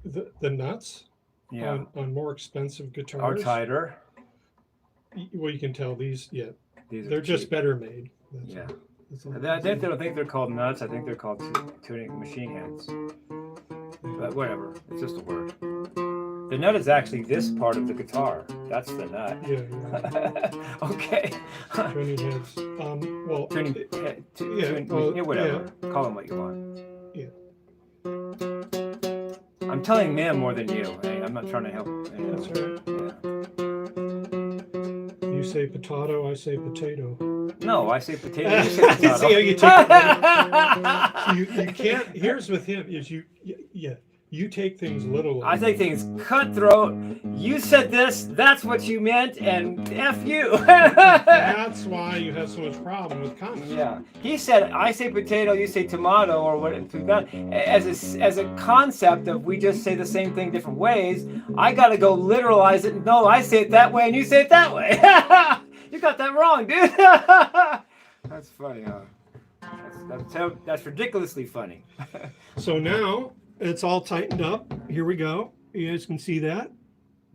the nuts on more expensive guitars are tighter. Well, you can tell these they're cheap. just better made. I don't think they're called nuts. I think they're called tuning machine heads. But whatever, it's just a word. The nut is actually this part of the guitar. That's the nut. Yeah. Okay. Tuning heads. Whatever. Call them what you want. Yeah. I'm telling them more than you. Hey, I'm not trying to help. That's right. Yeah. You say potato, I say potato. No, I say potato. You say potato. See how you take it? You can't. Here's with him is you take things literally. I take things cutthroat. You said this, that's what you meant, and F you. That's why you have so much problem with comments. Yeah. He said, I say potato, you say tomato, or what? As a concept of we just say the same thing different ways, I got to go literalize it. No, I say it that way, and you say it that way. You got that wrong, dude. That's funny, huh? That's ridiculously funny. So now it's all tightened up. Here we go. You guys can see that.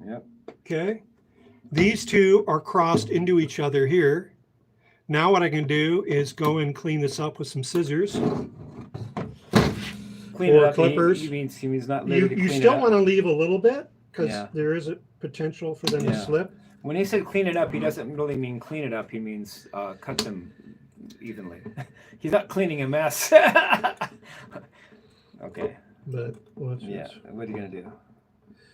Yep. Okay. These two are crossed into each other here. Now what I can do is go and clean this up with some scissors. Clean it up. Clippers. He means not You still want to leave a little bit because there is a potential for them to slip. When he said clean it up, he doesn't really mean clean it up. He means cut them evenly. He's not cleaning a mess. Okay. But what are you gonna do?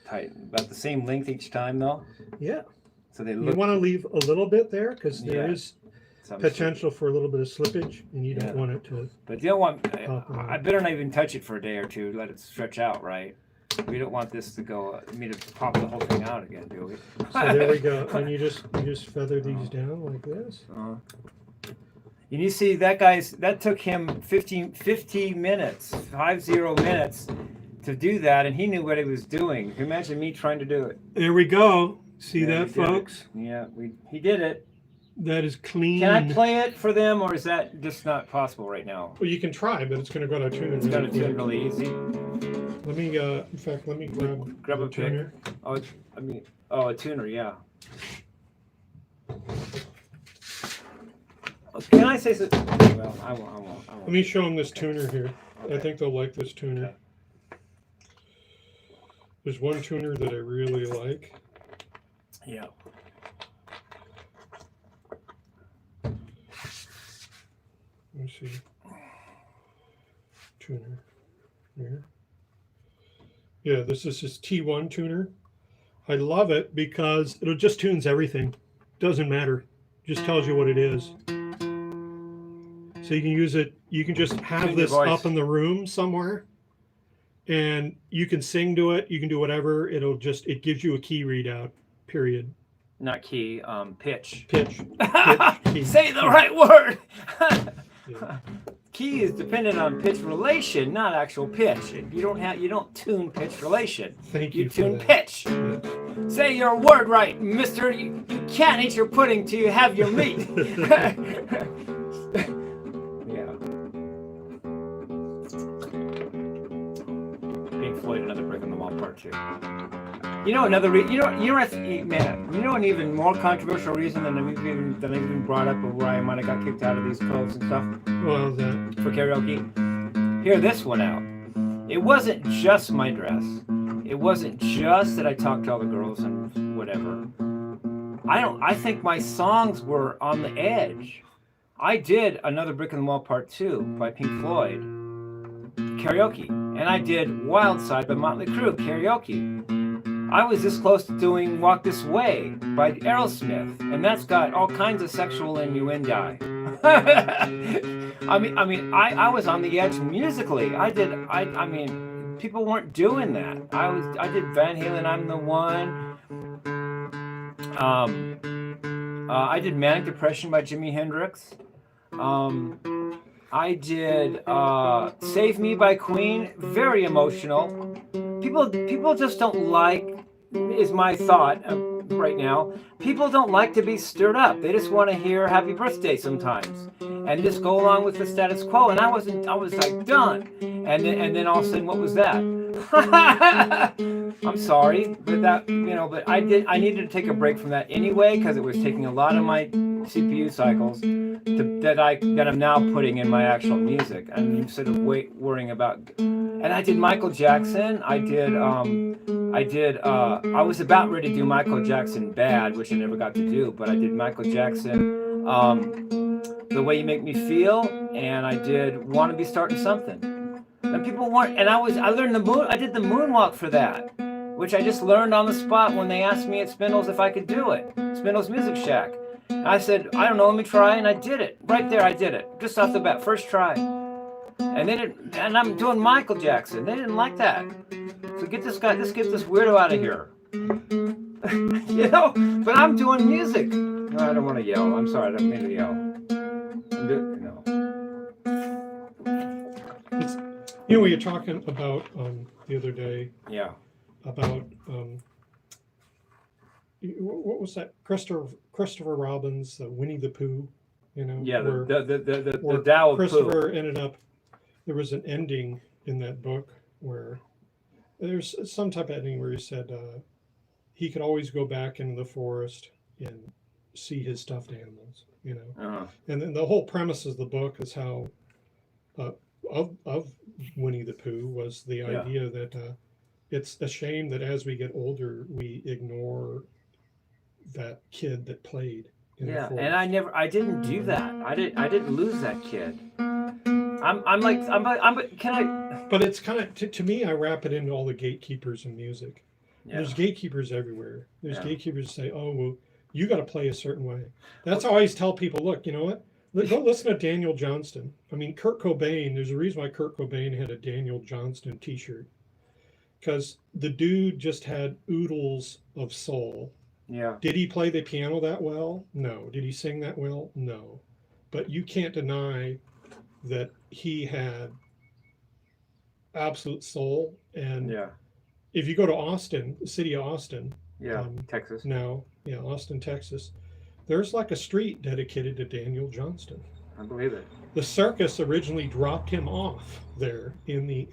Tighten about the same length each time, though. Yeah. So they look. You want to leave a little bit there because there is potential for a little bit of slippage, and you don't want it to. But you don't want. I better not even touch it for a day or two. Let it stretch out, right? We don't want this to go. Me to pop the whole thing out again, do we? So there we go, and you just feather these down like this. And you see that took him 50 minutes, 50 minutes to do that, and he knew what he was doing. Imagine me trying to do it. There we go. See that, folks? Yeah, he did it. That is clean. Can I play it for them, or is that just not possible right now? Well, you can try, but it's going to go to tune. It's going to tune really easy. Let me, in fact, let me grab a tuner. A tuner, yeah. Can I say something? Well, I won't. Let me show them this tuner here. Okay. I think they'll like this tuner. Okay. There's one tuner that I really like. Yeah. Let me see. Tuner here. Yeah, this is his T1 tuner. I love it because it just tunes everything. Doesn't matter. Just tells you what it is. So you can use it. You can just have this up in the room somewhere, and you can sing to it. You can do whatever. It gives you a key readout. Period. Not key. Pitch. Pitch. Key. Say the right word. Yeah. Key is dependent on pitch relation, not actual pitch. You don't tune pitch relation. Thank you. You tune pitch. Yeah. Say your word right, mister. You can't eat your pudding till you have your meat. Yeah. Pink Floyd, Another Brick in the Wall, Part 2. You know an even more controversial reason than I've even brought up of where I might have got kicked out of these clubs and stuff. Well, for karaoke. Hear this one out. It wasn't just my dress. It wasn't just that I talked to all the girls and whatever. I think my songs were on the edge. I did Another Brick in the Wall Part 2 by Pink Floyd karaoke, and I did Wild Side by Motley Crue karaoke. I was this close to doing Walk This Way by Aerosmith, and that's got all kinds of sexual innuendo. I was on the edge musically. People weren't doing that. I did Van Halen, I'm the One. I did Manic Depression by Jimi Hendrix. I did Save Me by Queen, very emotional. People just don't like, is my thought right now, people don't like to be stirred up. They just want to hear Happy Birthday sometimes and just go along with the status quo. And I was like done. And then all of a sudden, what was that? I'm sorry, but but I needed to take a break from that anyway, because it was taking a lot of my CPU cycles that I'm now putting in my actual music. And instead of worrying about, and I did Michael Jackson. I was about ready to do Michael Jackson Bad, which I never got to do, but I did Michael Jackson, The Way You Make Me Feel, and I did Want to Be Starting Something. And people weren't, and I learned I did the moonwalk for that, which I just learned on the spot when they asked me at Spindle's if I could do it. Spindle's Music Shack. And I said, I don't know, let me try, and I did it. Right there, I did it. Just off the bat, first try. And they didn't, and I'm doing Michael Jackson. They didn't like that. So get this weirdo out of here. But I'm doing music. No, I don't want to yell. I'm sorry, I don't mean to yell. We were talking about the other day. Yeah. About what was that? Christopher Robin's Winnie the Pooh. Yeah, the Tao of Christopher Pooh. ended up. There was an ending in that book where there's some type of ending where he said he could always go back into the forest and see his stuffed animals. Uh-huh. And then the whole premise of the book is how of Winnie the Pooh was the idea that it's a shame that as we get older we ignore that kid that played in the forest. And I didn't do that. I didn't lose that kid. But it's kind of to me, I wrap it into all the gatekeepers in music. Yeah. There's gatekeepers everywhere. There's gatekeepers who say, oh well, you got to play a certain way. That's how I always tell people, look, you know what? Go listen to Daniel Johnston. I mean, Kurt Cobain, there's a reason why Kurt Cobain had a Daniel Johnston t-shirt. Because the dude just had oodles of soul. Yeah. Did he play the piano that well? No. Did he sing that well? No. But you can't deny that he had absolute soul. And Yeah. if you go to Austin, the city of Austin, Texas. now, Austin, Texas, there's like a street dedicated to Daniel Johnston. I believe it. The circus originally dropped him off there in the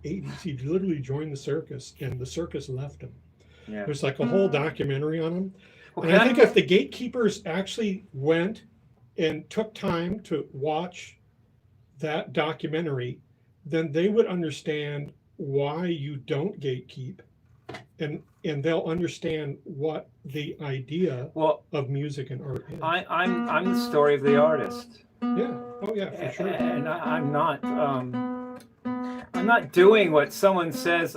80s. He literally joined the circus, and the circus left him. Yeah. There's like a whole documentary on him. Well, and I think if the gatekeepers actually went and took time to watch that documentary, then they would understand why you don't gatekeep, and they'll understand what the idea of music and art is. I'm the story of the artist. Yeah. Oh yeah, for sure. And I'm not doing what someone says,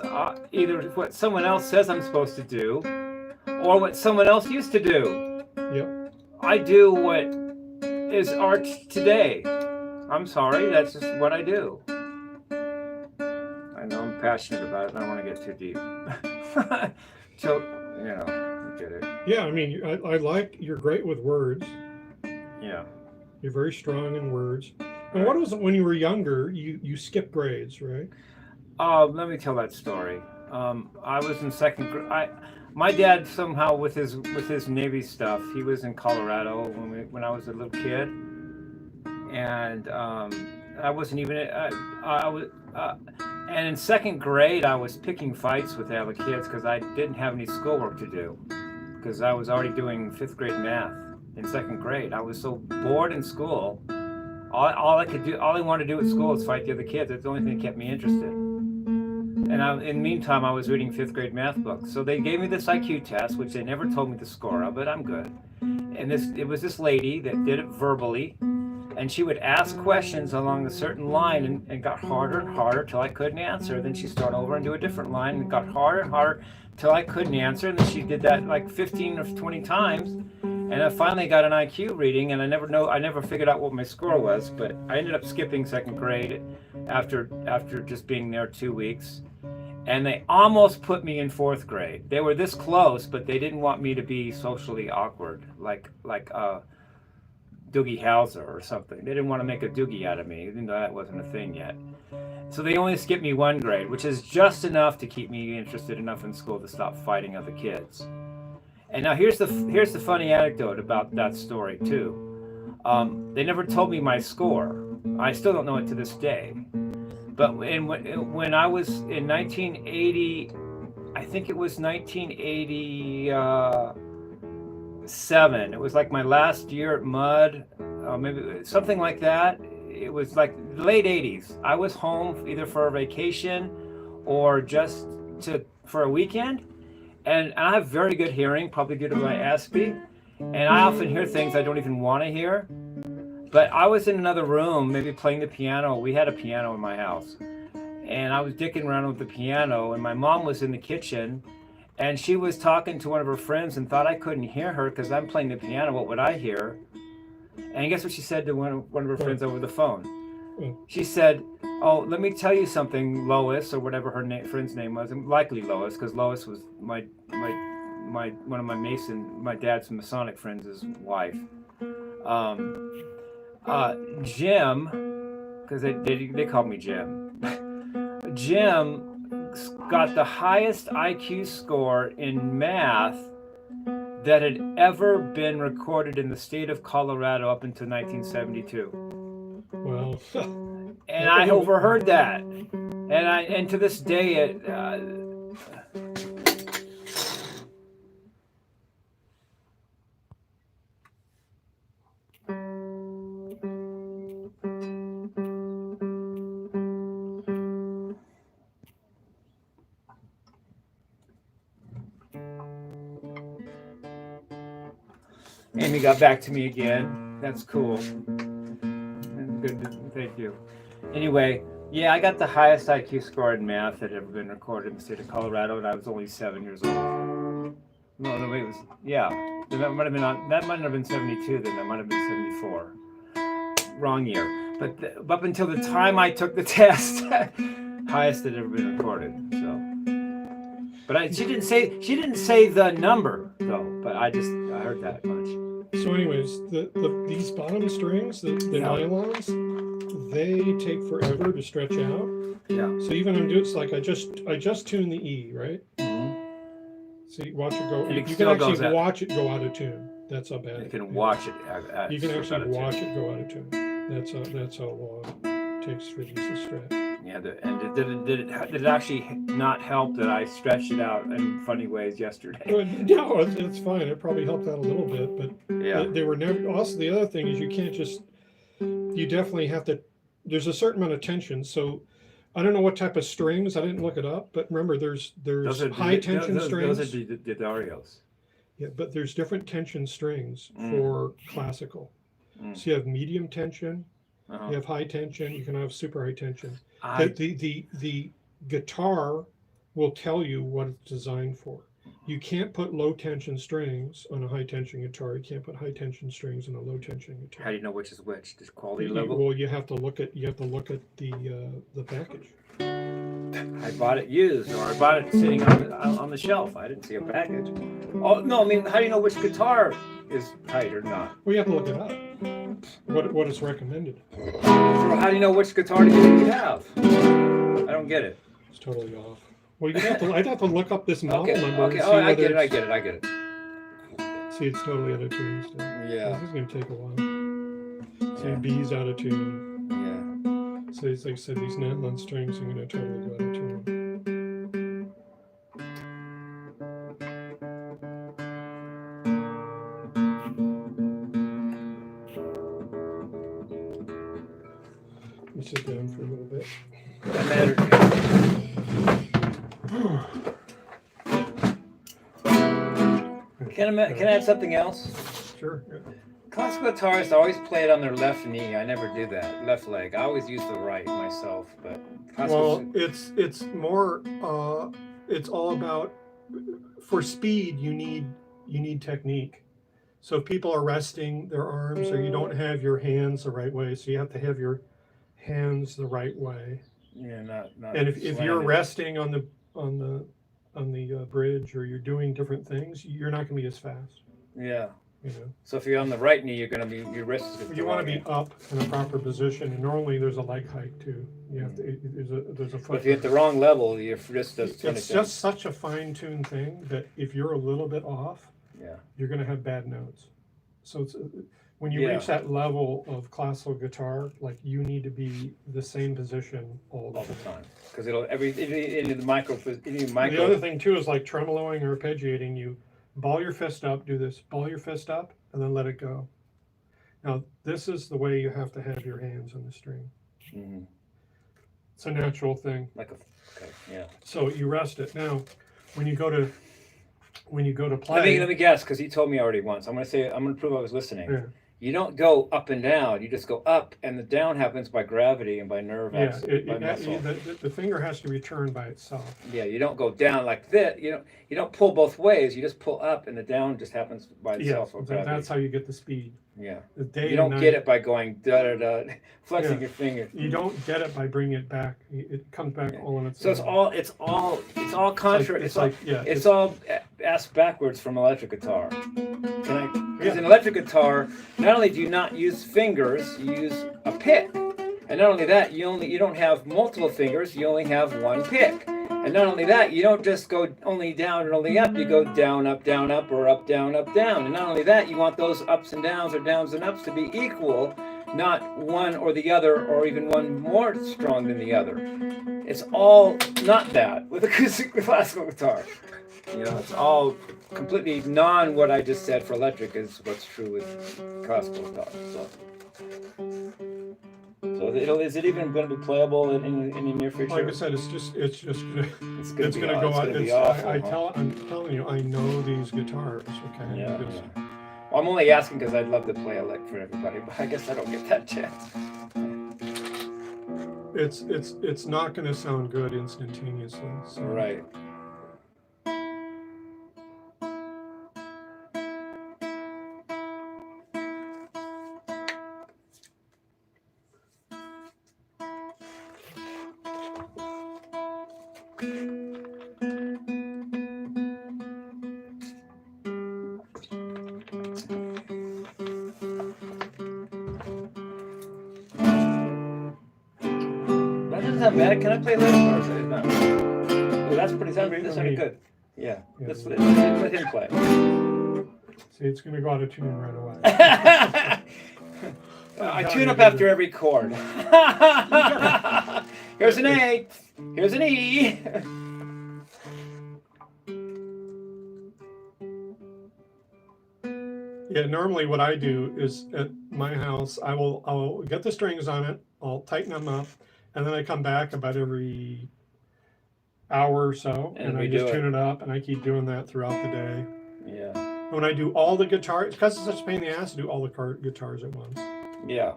either what someone else says I'm supposed to do, or what someone else used to do. Yep. I do what is art today. I'm sorry, that's just what I do. I know I'm passionate about it, and I don't want to get too deep. So, you get it. Yeah, I mean, I like, you're great with words. Yeah. You're very strong in words. And what was it when you were younger? You skipped grades, right? Let me tell that story. I was in second grade. My dad somehow with his Navy stuff. He was in Colorado when I was a little kid, and I wasn't even. I was. And in second grade, I was picking fights with the other kids because I didn't have any schoolwork to do, because I was already doing 5th grade math in second grade. I was so bored in school. All I wanted to do at school was fight the other kids. That's the only thing that kept me interested. And in the meantime, I was reading 5th grade math books. So they gave me this IQ test, which they never told me the score of, but I'm good. And it was this lady that did it verbally, and she would ask questions along a certain line, and got harder and harder till I couldn't answer. Then she'd start over and do a different line, and it got harder and harder till I couldn't answer. And then she did that like 15 or 20 times. And I finally got an IQ reading, and I never figured out what my score was, but I ended up skipping second grade after just being there 2 weeks. And they almost put me in 4th grade. They were this close, but they didn't want me to be socially awkward, like Doogie Howser or something. They didn't want to make a Doogie out of me, even though that wasn't a thing yet. So they only skipped me 1 grade, which is just enough to keep me interested enough in school to stop fighting other kids. And now here's the funny anecdote about that story too. They never told me my score. I still don't know it to this day. But when I was in 1980, I think it was 1987. It was like my last year at Mudd, maybe something like that. It was like the late 80s. I was home either for a vacation or just for a weekend. And I have very good hearing, probably due to my ASPE. And I often hear things I don't even want to hear. But I was in another room, maybe playing the piano. We had a piano in my house. And I was dicking around with the piano, and my mom was in the kitchen. And she was talking to one of her friends and thought I couldn't hear her because I'm playing the piano. What would I hear? And guess what she said to one of her friends over the phone? She said, "Oh, let me tell you something, Lois," or whatever her friend's name was, and likely Lois, because Lois was one of my dad's Masonic friends' wife. Jim, because they called me Jim. Jim got the highest IQ score in math that had ever been recorded in the state of Colorado up until 1972. Wow. And I overheard that, and to this day Amy got back to me again. That's cool. Good, thank you. Anyway, yeah, I got the highest IQ score in math that had ever been recorded in the state of Colorado, and I was only 7 years old. No, the way it was. Yeah, that might have been on. That might not have been 72. Then that might have been 74. Wrong year. But up until the time I took the test, highest that had ever been recorded. So, but she didn't say the number though. But I heard that much. So, anyways, these bottom strings, the nylons, they take forever to stretch out. Yeah. So even I'm doing, it's like I just tuned the E, right? See, watch it go. You can actually watch it go out of tune. That's how bad. You can watch it. You can actually watch it go out of tune. That's how long it takes for these to stretch. Yeah, and did it actually not help that I stretched it out in funny ways yesterday? No, it's fine. It probably helped out a little bit, but yeah, they were never. Also, the other thing is you can't just. You definitely have to. There's a certain amount of tension, so. I don't know what type of strings. I didn't look it up, but remember, there's high tension strings. Those are the Darios. Yeah, but there's different tension strings for classical. So you have medium tension, you have high tension, you can have super high tension. The guitar will tell you what it's designed for. You can't put low tension strings on a high tension guitar. You can't put high tension strings on a low tension guitar. How do you know which is which? Just quality level? Well, you have to look at the package. I bought it used, or I bought it sitting on the shelf. I didn't see a package. Oh no! I mean, how do you know which guitar is tight or not? Well, you have to look it up. What is recommended? So how do you know which guitar to you have? I don't get it. It's totally off. Well, I'd have to look up this model number. Okay. Oh, I get it. See, it's totally out of tune still. Yeah. This is going to take a while. See, B's out of tune. Yeah. So it's like I said, these nylon strings are going to totally go out of tune. Let me sit down for a little bit. That mattered. Can I add something else? Sure. Yeah. Classical guitarists always play it on their left knee. I never do that. Left leg. I always use the right myself. But it's more. It's all about. For speed, you need technique. So if people are resting their arms, or you don't have your hands the right way, so you have to have your hands the right way. Yeah, not. And if you're resting on the bridge, or you're doing different things, you're not going to be as fast. Yeah. You know. So if you're on the right knee, you're going to be your wrist is. You want to be up in a proper position, and normally there's a leg height too. You have to. There's a foot. But if you're at the wrong level, your wrist does. It's just such a fine-tuned thing that if you're a little bit off, you're going to have bad notes. So it's when you reach that level of classical guitar, like you need to be the same position all the time. Because it'll in the micro. The other thing too is like tremoloing or arpeggiating. You ball your fist up, do this, ball your fist up, and then let it go. Now this is the way you have to have your hands on the string. Mm-hmm. It's a natural thing. So you rest it. Now, when you go to play. Let me guess, because he told me already once. I'm gonna prove I was listening. Yeah. You don't go up and down. You just go up, and the down happens by gravity and by nerve action. The finger has to return by itself. Yeah, you don't go down like this. You don't pull both ways. You just pull up, and the down just happens by itself. Yeah, that's how you get the speed. Yeah. You don't get it by going da da da, flexing your finger. You don't get it by bringing it back. It comes back all on its own. So it's all contrary. It's all ass backwards from electric guitar. Because in electric guitar, not only do you not use fingers, you use a pick. And not only that, you don't have multiple fingers, you only have one pick. And not only that, you don't just go only down and only up, you go down, up, or up, down, down. And not only that, you want those ups and downs or downs and ups to be equal, not one or the other, or even one more strong than the other. It's all not that with acoustic classical guitar. It's all completely what I just said for electric is what's true with classical guitar. So is it even going to be playable in the near future? Like I said, it's going to go out. I'm telling you, I know these guitars. Okay. Yeah. Well, I'm only asking because I'd love to play elect for everybody, but I guess I don't get that chance. It's not going to sound good instantaneously. So. Right. That doesn't sound bad. Can I play this? Or is it not? Oh, that's pretty. That sounded good. Yeah. Let's let him play. See, it's going to go out of tune right away. I tune up after every chord. Here's an A. Here's an E. Yeah, normally what I do is at my house, I'll get the strings on it, I'll tighten them up, and then I come back about every hour or so, and I just tune it up, and I keep doing that throughout the day. Yeah. When I do all the guitars, because it's such a pain in the ass to do all the guitars at once. Yeah.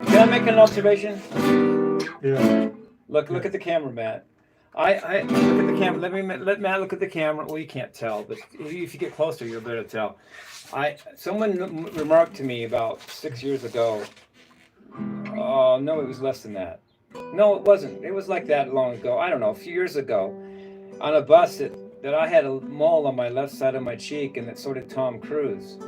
Can I make an observation? Yeah. Look at the camera, Matt. I look at the camera. Let Matt look at the camera. Well, you can't tell, but if you get closer, you'll be able to tell. Someone remarked to me about 6 years ago. Oh no, it was less than that. No, it wasn't. It was like that long ago. I don't know, a few years ago, on a bus that I had a mole on my left side of my cheek, and that sort of Tom Cruise.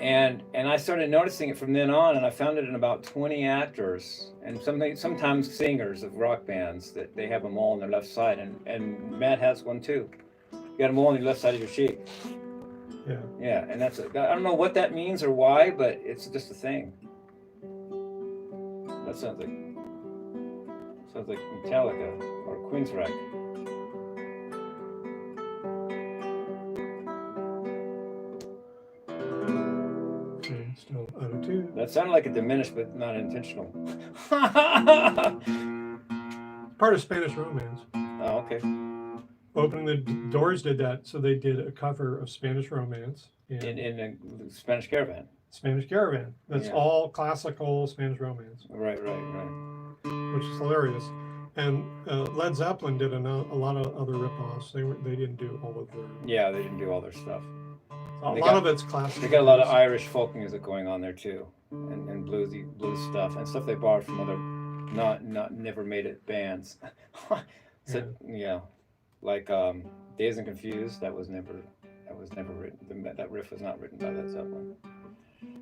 And I started noticing it from then on, and I found it in about 20 actors and sometimes singers of rock bands that they have a mole on their left side, and Matt has one too. You got a mole on your left side of your cheek. Yeah. Yeah, and I don't know what that means or why, but it's just a thing. That sounds like Metallica or Queensryche. Still out of tune. That sounded like a diminished, but not intentional. Part of Spanish Romance. Oh, okay. Opening the Doors did that, so they did a cover of Spanish Romance in a Spanish Caravan. Spanish Caravan. That's all classical Spanish Romance. Right. Which is hilarious. And Led Zeppelin did a lot of other rip-offs. They didn't do all of their. Yeah, they didn't do all their stuff. A lot of it's classical. They got a lot of Irish folk music going on there too, and blues stuff, and stuff they borrowed from other never made it bands. So yeah, like Dazed and Confused. That was never written. That riff was not written by Led Zeppelin.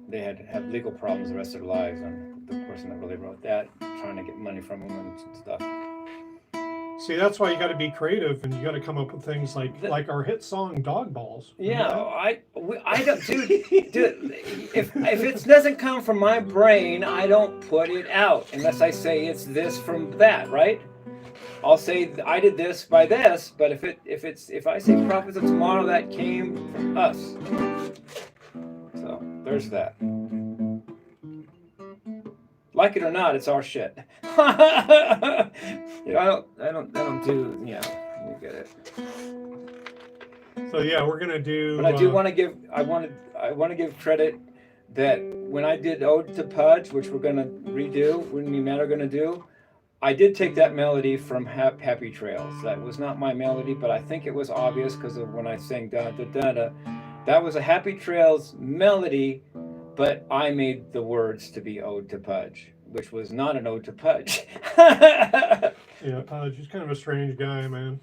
They had to have legal problems the rest of their lives, and the person that really wrote that, trying to get money from them and stuff. See, that's why you got to be creative, and you got to come up with things like our hit song "Dog Balls." Yeah, I don't, dude. If it doesn't come from my brain, I don't put it out unless I say it's this from that, right? I'll say I did this by this, but if I say Prophets of Tomorrow, that came from us. So there's that. Like it or not, it's our shit. I don't do. Yeah, you get it. So yeah, we're gonna do. But I do want to give. I want to give credit that when I did Ode to Pudge, which we're gonna redo, when me and Matt are gonna do, I did take that melody from Happy Trails. That was not my melody, but I think it was obvious because of when I sang da da da da. That was a Happy Trails melody, but I made the words to be Ode to Pudge, which was not an Ode to Pudge. Yeah, Pudge is kind of a strange guy, man.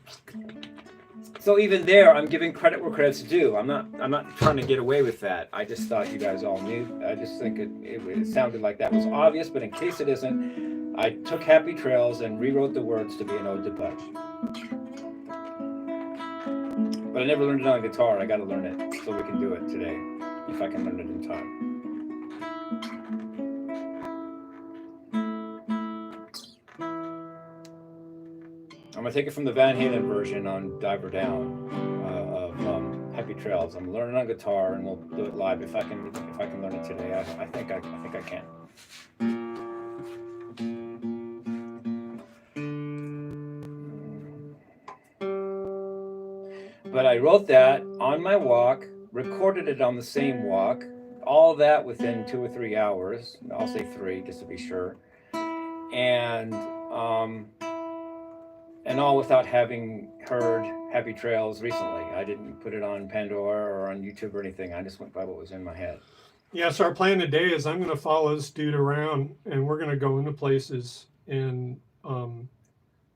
So even there, I'm giving credit where credit's due. I'm not trying to get away with that. I just thought you guys all knew. I just think it sounded like that was obvious, but in case it isn't, I took Happy Trails and rewrote the words to be an Ode to Pudge. But I never learned it on guitar. I got to learn it so we can do it today, if I can learn it in time. I'm going to take it from the Van Halen version on Diver Down of Happy Trails. I'm learning on guitar, and we'll do it live if I can learn it today. I think I can. But I wrote that on my walk, recorded it on the same walk, all that within 2 or 3 hours. I'll say 3 just to be sure. And all without having heard Happy Trails recently. I didn't put it on Pandora or on YouTube or anything. I just went by what was in my head. Yeah, so our plan today is I'm going to follow this dude around, and we're going to go into places, and I'm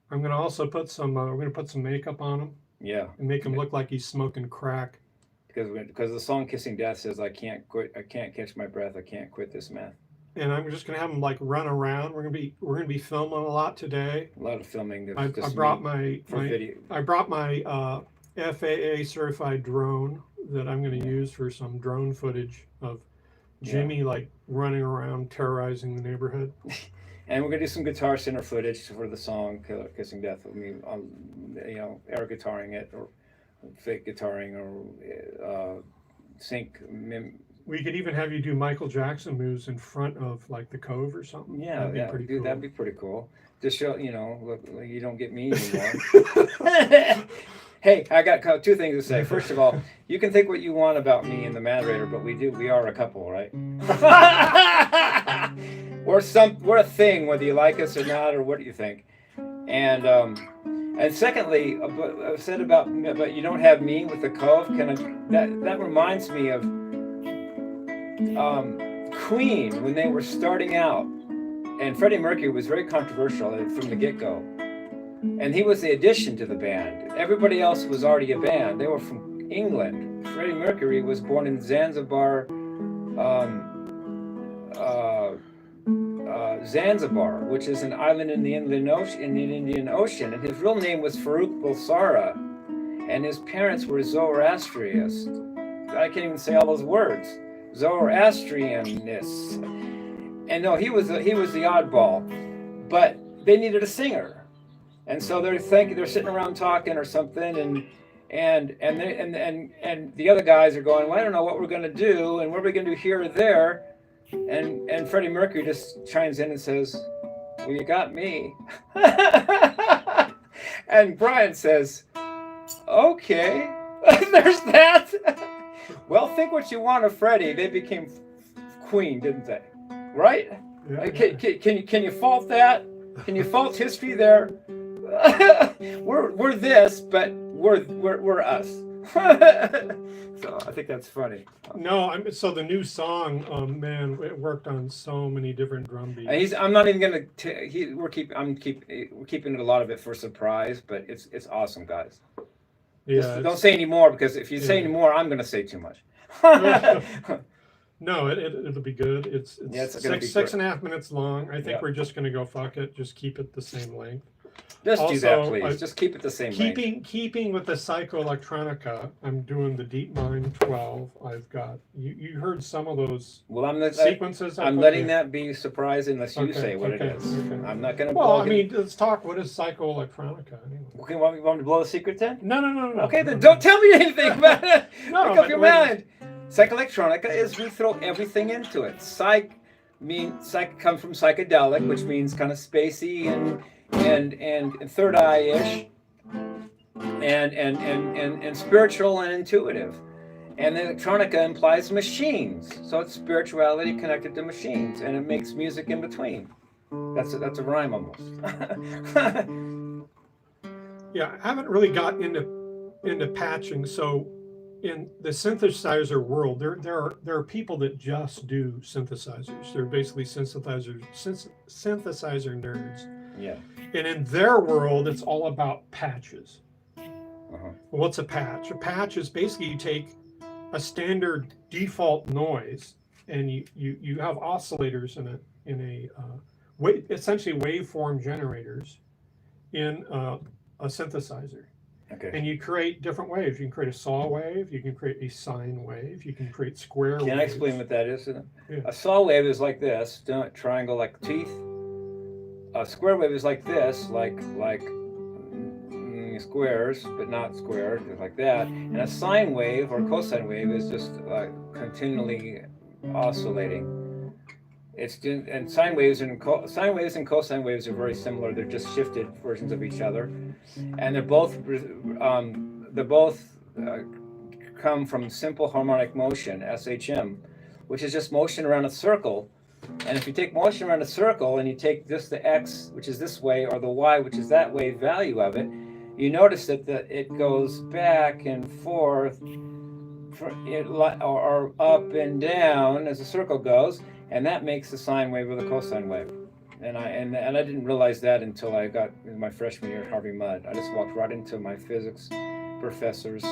going to also put some. We're going to put some makeup on him. Yeah. And make him look like he's smoking crack. Because the song "Kissing Death" says, "I can't quit. I can't catch my breath. I can't quit this meth." And I'm just going to have him like run around. We're going to be filming a lot today. A lot of filming. I brought my video. I brought my FAA certified drone that I'm going to use for some drone footage of Jimmie like running around terrorizing the neighborhood. And we're gonna do some guitar center footage for the song "Kissing Death." I mean, air guitaring it or fake guitaring or sync. We could even have you do Michael Jackson moves in front of like the Cove or something. Yeah, that'd be pretty cool. That'd be pretty cool. Just show, look, you don't get me anymore. Hey, I got two things to say. First of all, you can think what you want about me and the Matterator, but we are a couple, right? We're a thing, whether you like us or not, or what do you think? And secondly, I've said about you don't have me with the Cove. That reminds me of Queen when they were starting out, and Freddie Mercury was very controversial from the get-go, and he was the addition to the band. Everybody else was already a band. They were from England. Freddie Mercury was born in Zanzibar, which is an island in the Indian Ocean, and his real name was Farouk Bulsara, and his parents were Zoroastrians. I can't even say all those words. Zoroastrianists. And no, he was the oddball, but they needed a singer, and so they're sitting around talking or something, and the other guys are going, well, I don't know what we're going to do, and what are we going to do here or there, and Freddie Mercury just chimes in and says, well, you got me. And Brian says, okay. There's that. Well, think what you want of Freddie. They became Queen, didn't they? Right? Yeah, can you fault that? Can you fault history there? we're this, but we're us. So I think that's funny. No, so the new song, man, it worked on so many different drum beats. I'm not even gonna. We're keeping a lot of it for surprise, but it's awesome, guys. Yeah. Don't say any more, because if you say any more, I'm gonna say too much. No, it'll be good. It's 6.5 minutes long. I think we're just gonna go fuck it. Just keep it the same length. Just do that, please. Just keep it the same length. Keeping with the psychoelectronica, I'm doing the DeepMind 12. I've got you heard some of those sequences. I'm letting that be surprise unless you say what it is. Okay. I'm not gonna. Well, I mean, let's talk. What is psychoelectronica anyway? Okay, want me to blow the secret then? No. Okay, then don't tell me anything about it. Make up your mind. Psychoelectronica is we throw everything into it. Psych comes from psychedelic, which means kind of spacey and third eye-ish, and spiritual and intuitive. And then electronica implies machines, so it's spirituality connected to machines, and it makes music in between. That's a rhyme almost. Yeah, I haven't really got into patching. So in the synthesizer world, there are people that just do synthesizers. They're basically synthesizer nerds. Yeah. And in their world, it's all about patches. Uh-huh. What's a patch? A patch is basically you take a standard default noise and you have oscillators in essentially waveform generators in a synthesizer. Okay. And you create different waves. You can create a saw wave. You can create a sine wave. You can create square waves. Can I explain what that is? Yeah. A saw wave is like this, triangle like teeth. A square wave is like this, like squares, but not square, just like that. And a sine wave or cosine wave is just continually oscillating. And sine waves and cosine waves are very similar. They're just shifted versions of each other, and they're both come from simple harmonic motion, SHM, which is just motion around a circle. And if you take motion around a circle and you take just the x, which is this way, or the y, which is that way, value of it, you notice that it goes back and forth or up and down as the circle goes, and that makes the sine wave or the cosine wave. And I didn't realize that until I got in my freshman year at Harvey Mudd. I just walked right into my physics professor's,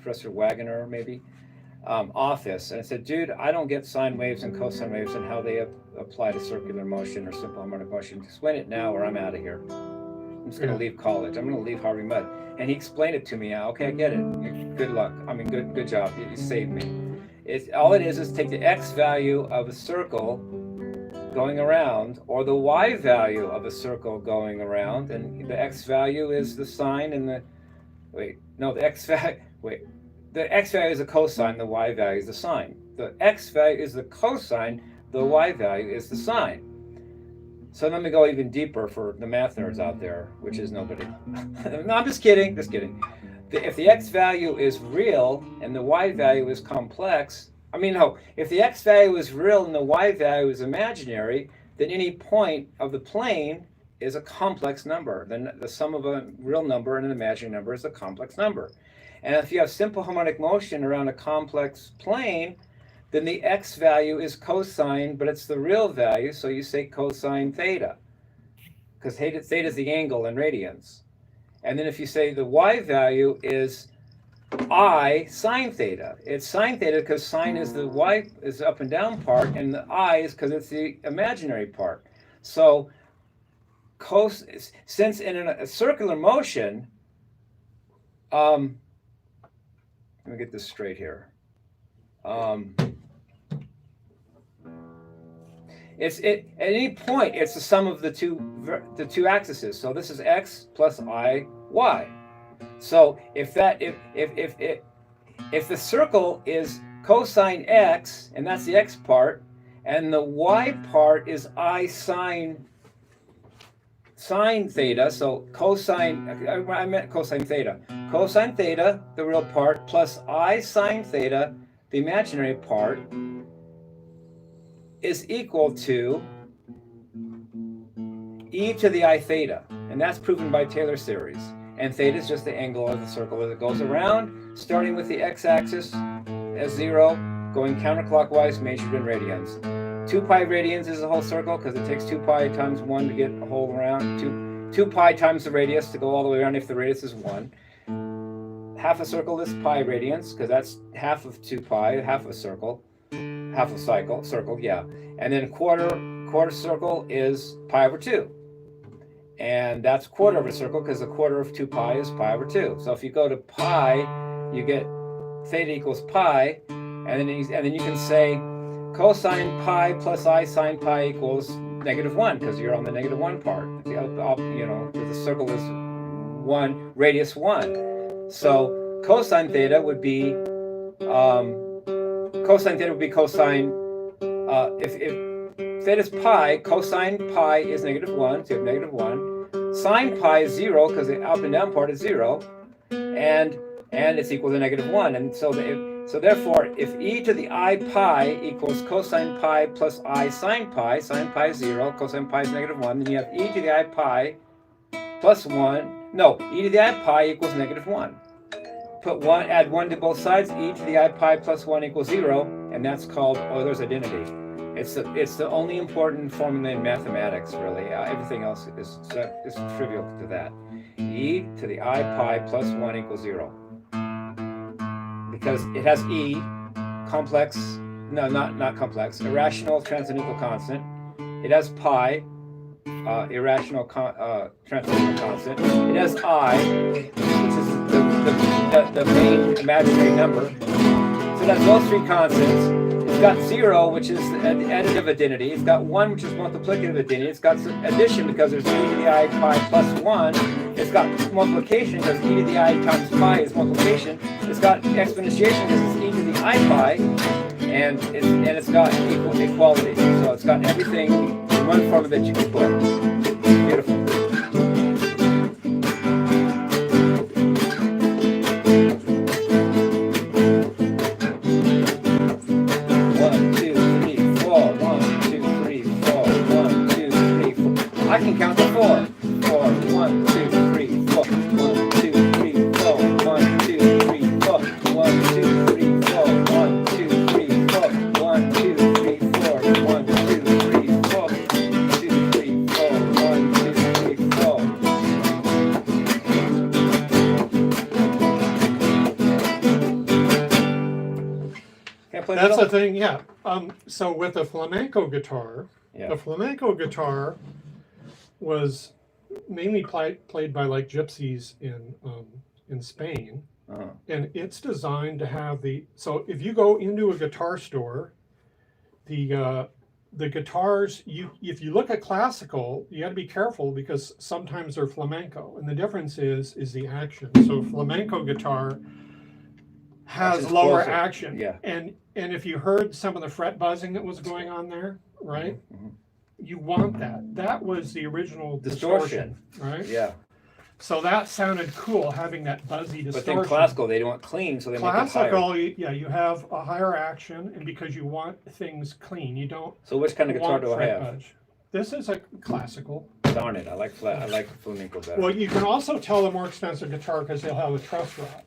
Professor Wagoner maybe, office, and I said, dude, I don't get sine waves and cosine waves and how they apply to circular motion or simple harmonic motion. Explain it now or I'm out of here. I'm just going to leave college. I'm going to leave Harvey Mudd. And he explained it to me. Okay, I get it. Good luck. I mean, good job. You saved me. All it is take the x value of a circle going around, or the y value of a circle going around, and the x value is the sine, and the x value is the cosine, the y value is the sine. The x value is the cosine, the y value is the sine. So let me go even deeper for the math nerds out there, which is nobody. No, I'm just kidding. If the x value is real and the y value is complex, if the x value is real and the y value is imaginary, then any point of the plane is a complex number. Then the sum of a real number and an imaginary number is a complex number. And if you have simple harmonic motion around a complex plane, then the x value is cosine, but it's the real value, so you say cosine theta, because theta is the angle in radians. And then if you say the y value is I sine theta, it's sine theta because sine is the y is the up and down part, and the I is because it's the imaginary part. So since in a circular motion, let me get this straight here. At any point, it's the sum of the two axes. So this is x plus I y. So if the circle is cosine x, and that's the x part, and the y part is I sine theta, so I meant cosine theta. Cosine theta, the real part, plus I sine theta, the imaginary part, is equal to e to the I theta. And that's proven by Taylor series. And theta is just the angle of the circle as it goes around, starting with the x-axis as 0, going counterclockwise, measured in radians. 2 pi radians is the whole circle because it takes 2 pi times 1 to get a whole around. 2 pi times the radius to go all the way around if the radius is 1. Half a circle is pi radians because that's half of 2 pi, half a circle. Half a circle, yeah. And then quarter circle is pi over 2. And that's quarter of a circle because a quarter of 2 pi is pi over 2. So if you go to pi, you get theta equals pi, and then you can say cosine pi plus I sine pi equals -1 because you're on the -1 part. The circle is 1, radius 1. So cosine theta would be if theta is pi, cosine pi is -1, so you have -1. Sine pi is 0 because the up and down part is 0, and it's equal to -1. And so therefore, if e to the I pi equals cosine pi plus I sine pi is 0, cosine pi is -1, then you have e to the I pi plus 1. No, e to the I pi equals -1. Add 1 to both sides, e to the I pi plus 1 equals 0, and that's called Euler's identity. It's the only important formula in mathematics, really. Everything else is trivial to that. E to the I pi plus 1 equals 0. Because it has E, complex, no, not complex, irrational transcendental constant. It has pi, irrational transcendental constant. It has I, which is the main imaginary number. So that's those 3 constants. It's got 0, which is the additive identity. It's got 1, which is multiplicative identity. It's got addition because there's e to the I pi plus 1. It's got multiplication because e to the I times pi is multiplication. It's got exponentiation because it's e to the I pi, and it's got equality. So it's got everything in one formula that you can put. Beautiful. I can count to 4. 4. 1, 2, 3, 4. 1, 2, 3, 4. 1, 2, 3, 4. 1, 2, I play That's little? the thing, yeah. So with a flamenco guitar, Yeah. the flamenco guitar was mainly played by like gypsies in Spain, and it's designed to have the. So if you go into a guitar store, the guitars, if you look at classical, you got to be careful because sometimes they're flamenco, and the difference is the action. So flamenco guitar has Action's lower closer. action, Yeah. and if you heard some of the fret buzzing that was going on there, right? You want that. That was the original distortion, right? Yeah. So that sounded cool, having that buzzy distortion. But then classical, they don't want clean, so they make it higher. Classical, you have a higher action, and because you want things clean, you don't. So which kind of guitar want do I fret have? budge. This is a classical. Darn it, I like flamenco better. Well, you can also tell the more expensive guitar because they'll have a truss rod.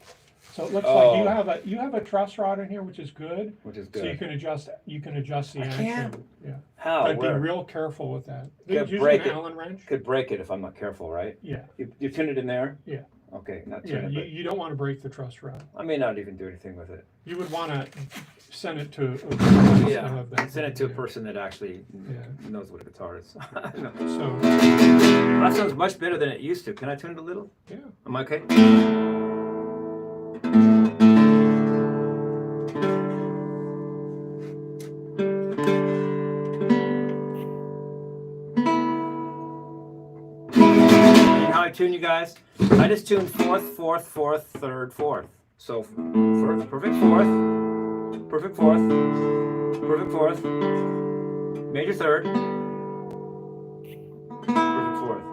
So it looks like you have a truss rod in here, which is good. Which is good. So you can adjust the action. can? Yeah. How? But be Where? real careful with that. Could Use break an it. Allen wrench. Could break it if I'm not careful, right? Yeah. You tune it in there? Yeah. Okay, not Yeah. tune it. You don't want to break the truss rod. I may not even do anything with it. You would want to send it to. Send it to a person that actually knows what a guitar is. No. So. That sounds much better than it used to. Can I tune it a little? Yeah. Am I okay? I tune you guys. I just tune fourth, fourth, fourth, third, fourth. So fourth, perfect fourth, perfect fourth, perfect fourth, major third, perfect fourth.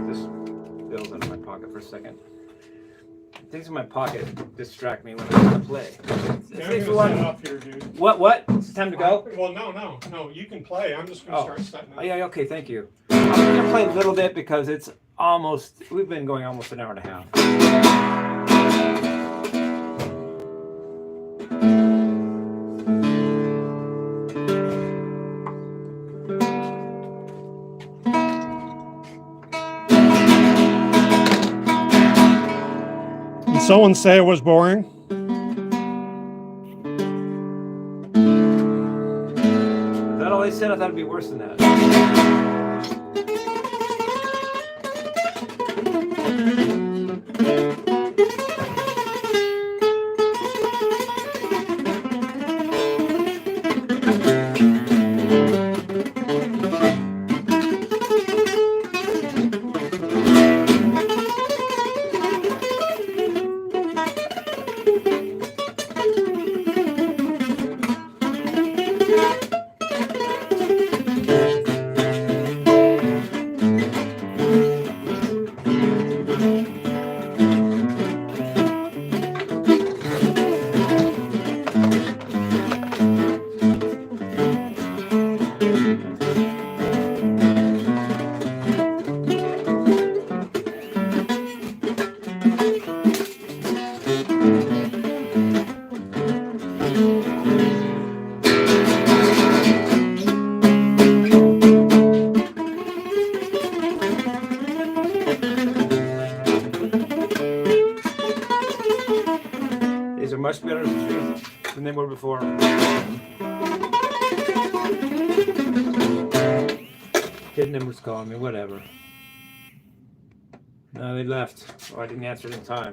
This bill's out of my pocket for a second. Things in my pocket distract me when I want to play. Up here, dude. What? It's time to go? Well, no. You can play. I'm just going to start setting up. Oh, yeah, okay, thank you. I'm going to play a little bit because it's we've been going almost an hour and a half. Did someone say it was boring? Is that all they said? I thought it'd be worse than that. These are much better than they were before. Hidden numbers calling me, whatever. No, they left. Oh, I didn't answer it in time.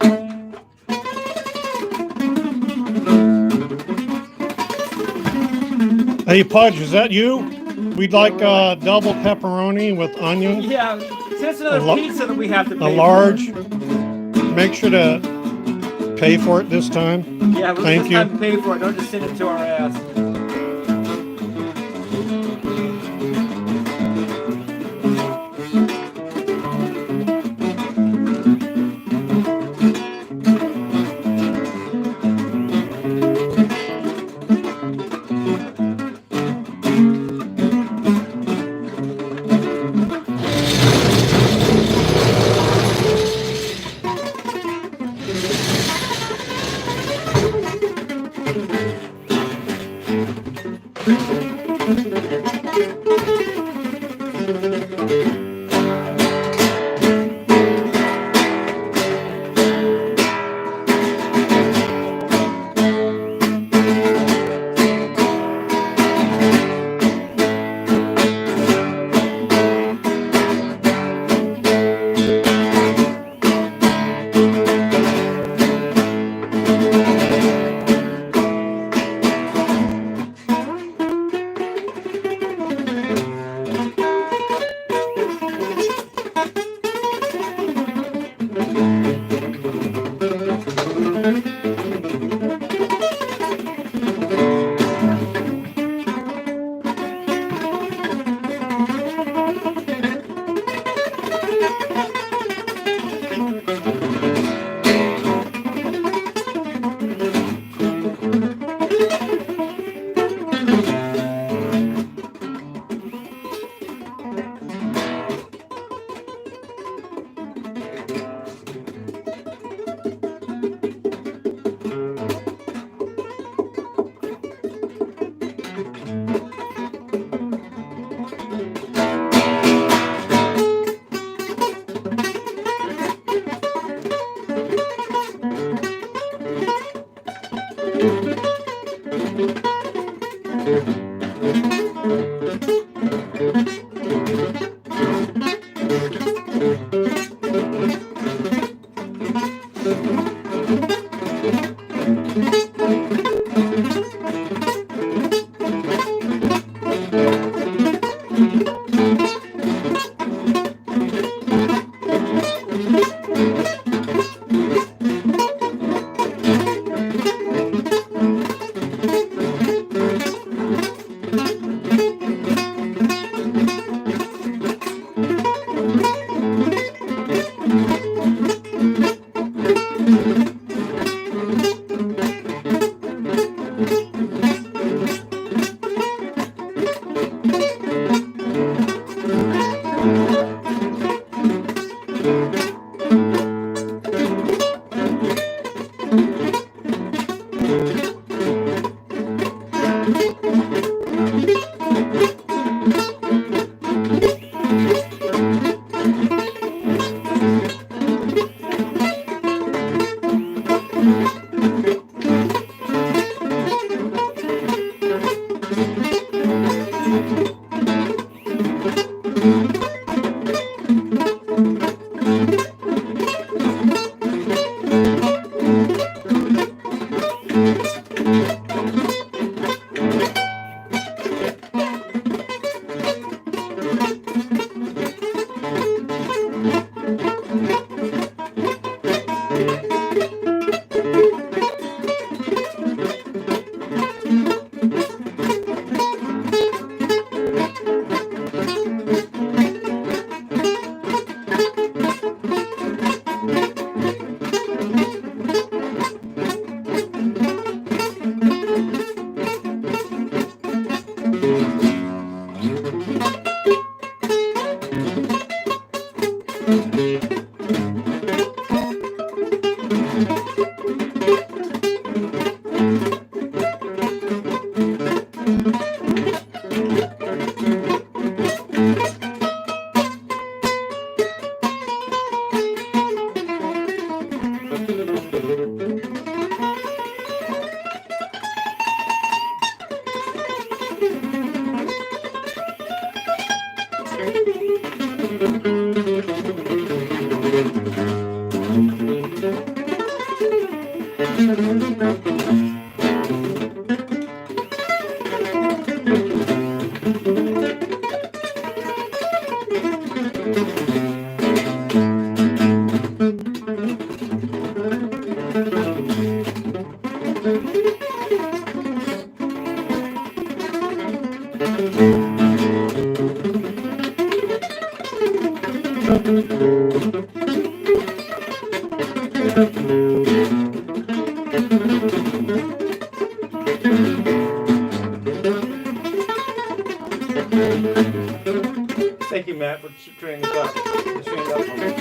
Hey, Pudge, is that you? We'd like double pepperoni with onion. Yeah, so that's another pizza that we have to pay A large. Make sure to pay for it this time. for. Yeah, we'll Thank you. time to pay for it. Don't just send it to our ass. Thank you, Matt, for turning this up. Turning it up for me.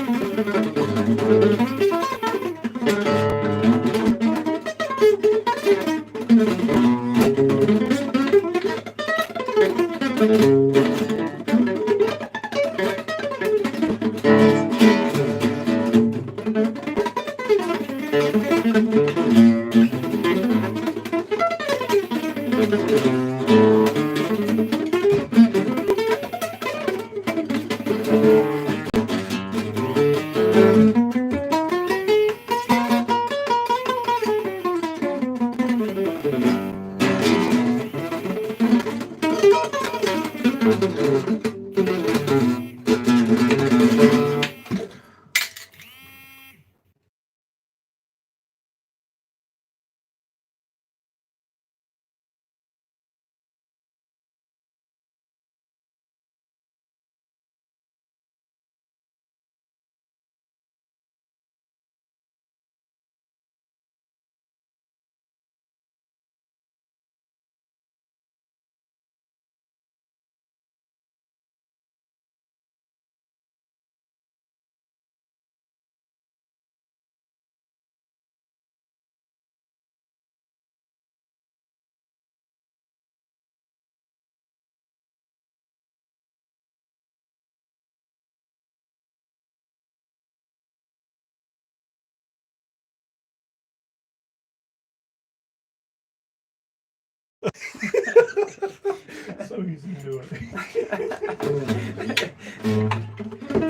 So easy to do it.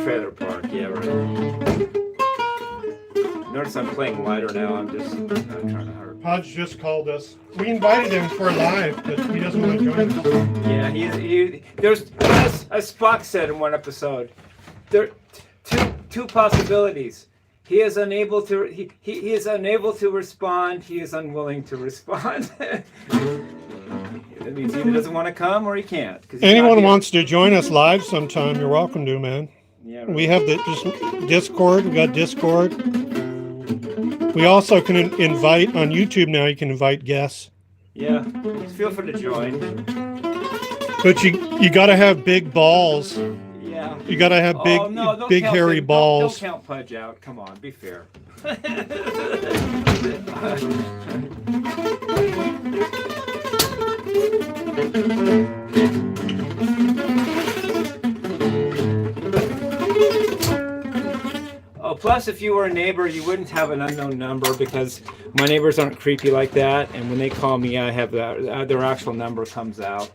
Trailer park, yeah, right. Notice I'm playing lighter now. I'm just not trying to hurt. Podge just called us. We invited him for live, but he doesn't want to join us. Yeah, there's, as Spock said in one episode, there are two possibilities. He is unable to. He is unable to respond. He is unwilling to respond. That means he either doesn't want to come or he can't. Anyone wants to join us live sometime, you're welcome to, man. Yeah. Right. We have just Discord. We got Discord. We also can invite on YouTube now. You can invite guests. Yeah. Feel free to join. But you got to have big balls. Yeah. You got to have big, big hairy balls. Don't count Pudge out. Come on, be fair. Oh, plus if you were a neighbor, you wouldn't have an unknown number because my neighbors aren't creepy like that. And when they call me, I have their actual number comes out.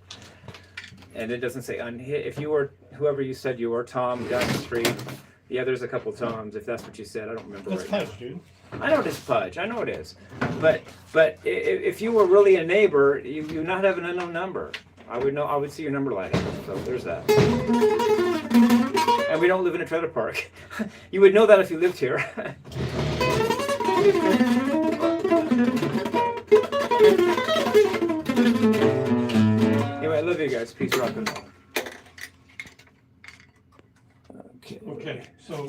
And it doesn't say unhit. If you were, whoever you said you were, Tom, down the street. Yeah, there's a couple Toms, if that's what you said. I don't remember That's right Pudge, dude. I know it is Pudge. I know it is. But if you were really a neighbor, you would not have an unknown number. I would see your number light up. So there's that. And we don't live in a trailer park. You would know that if you lived here. Anyway, I love you guys. Peace, rock and roll. Okay, so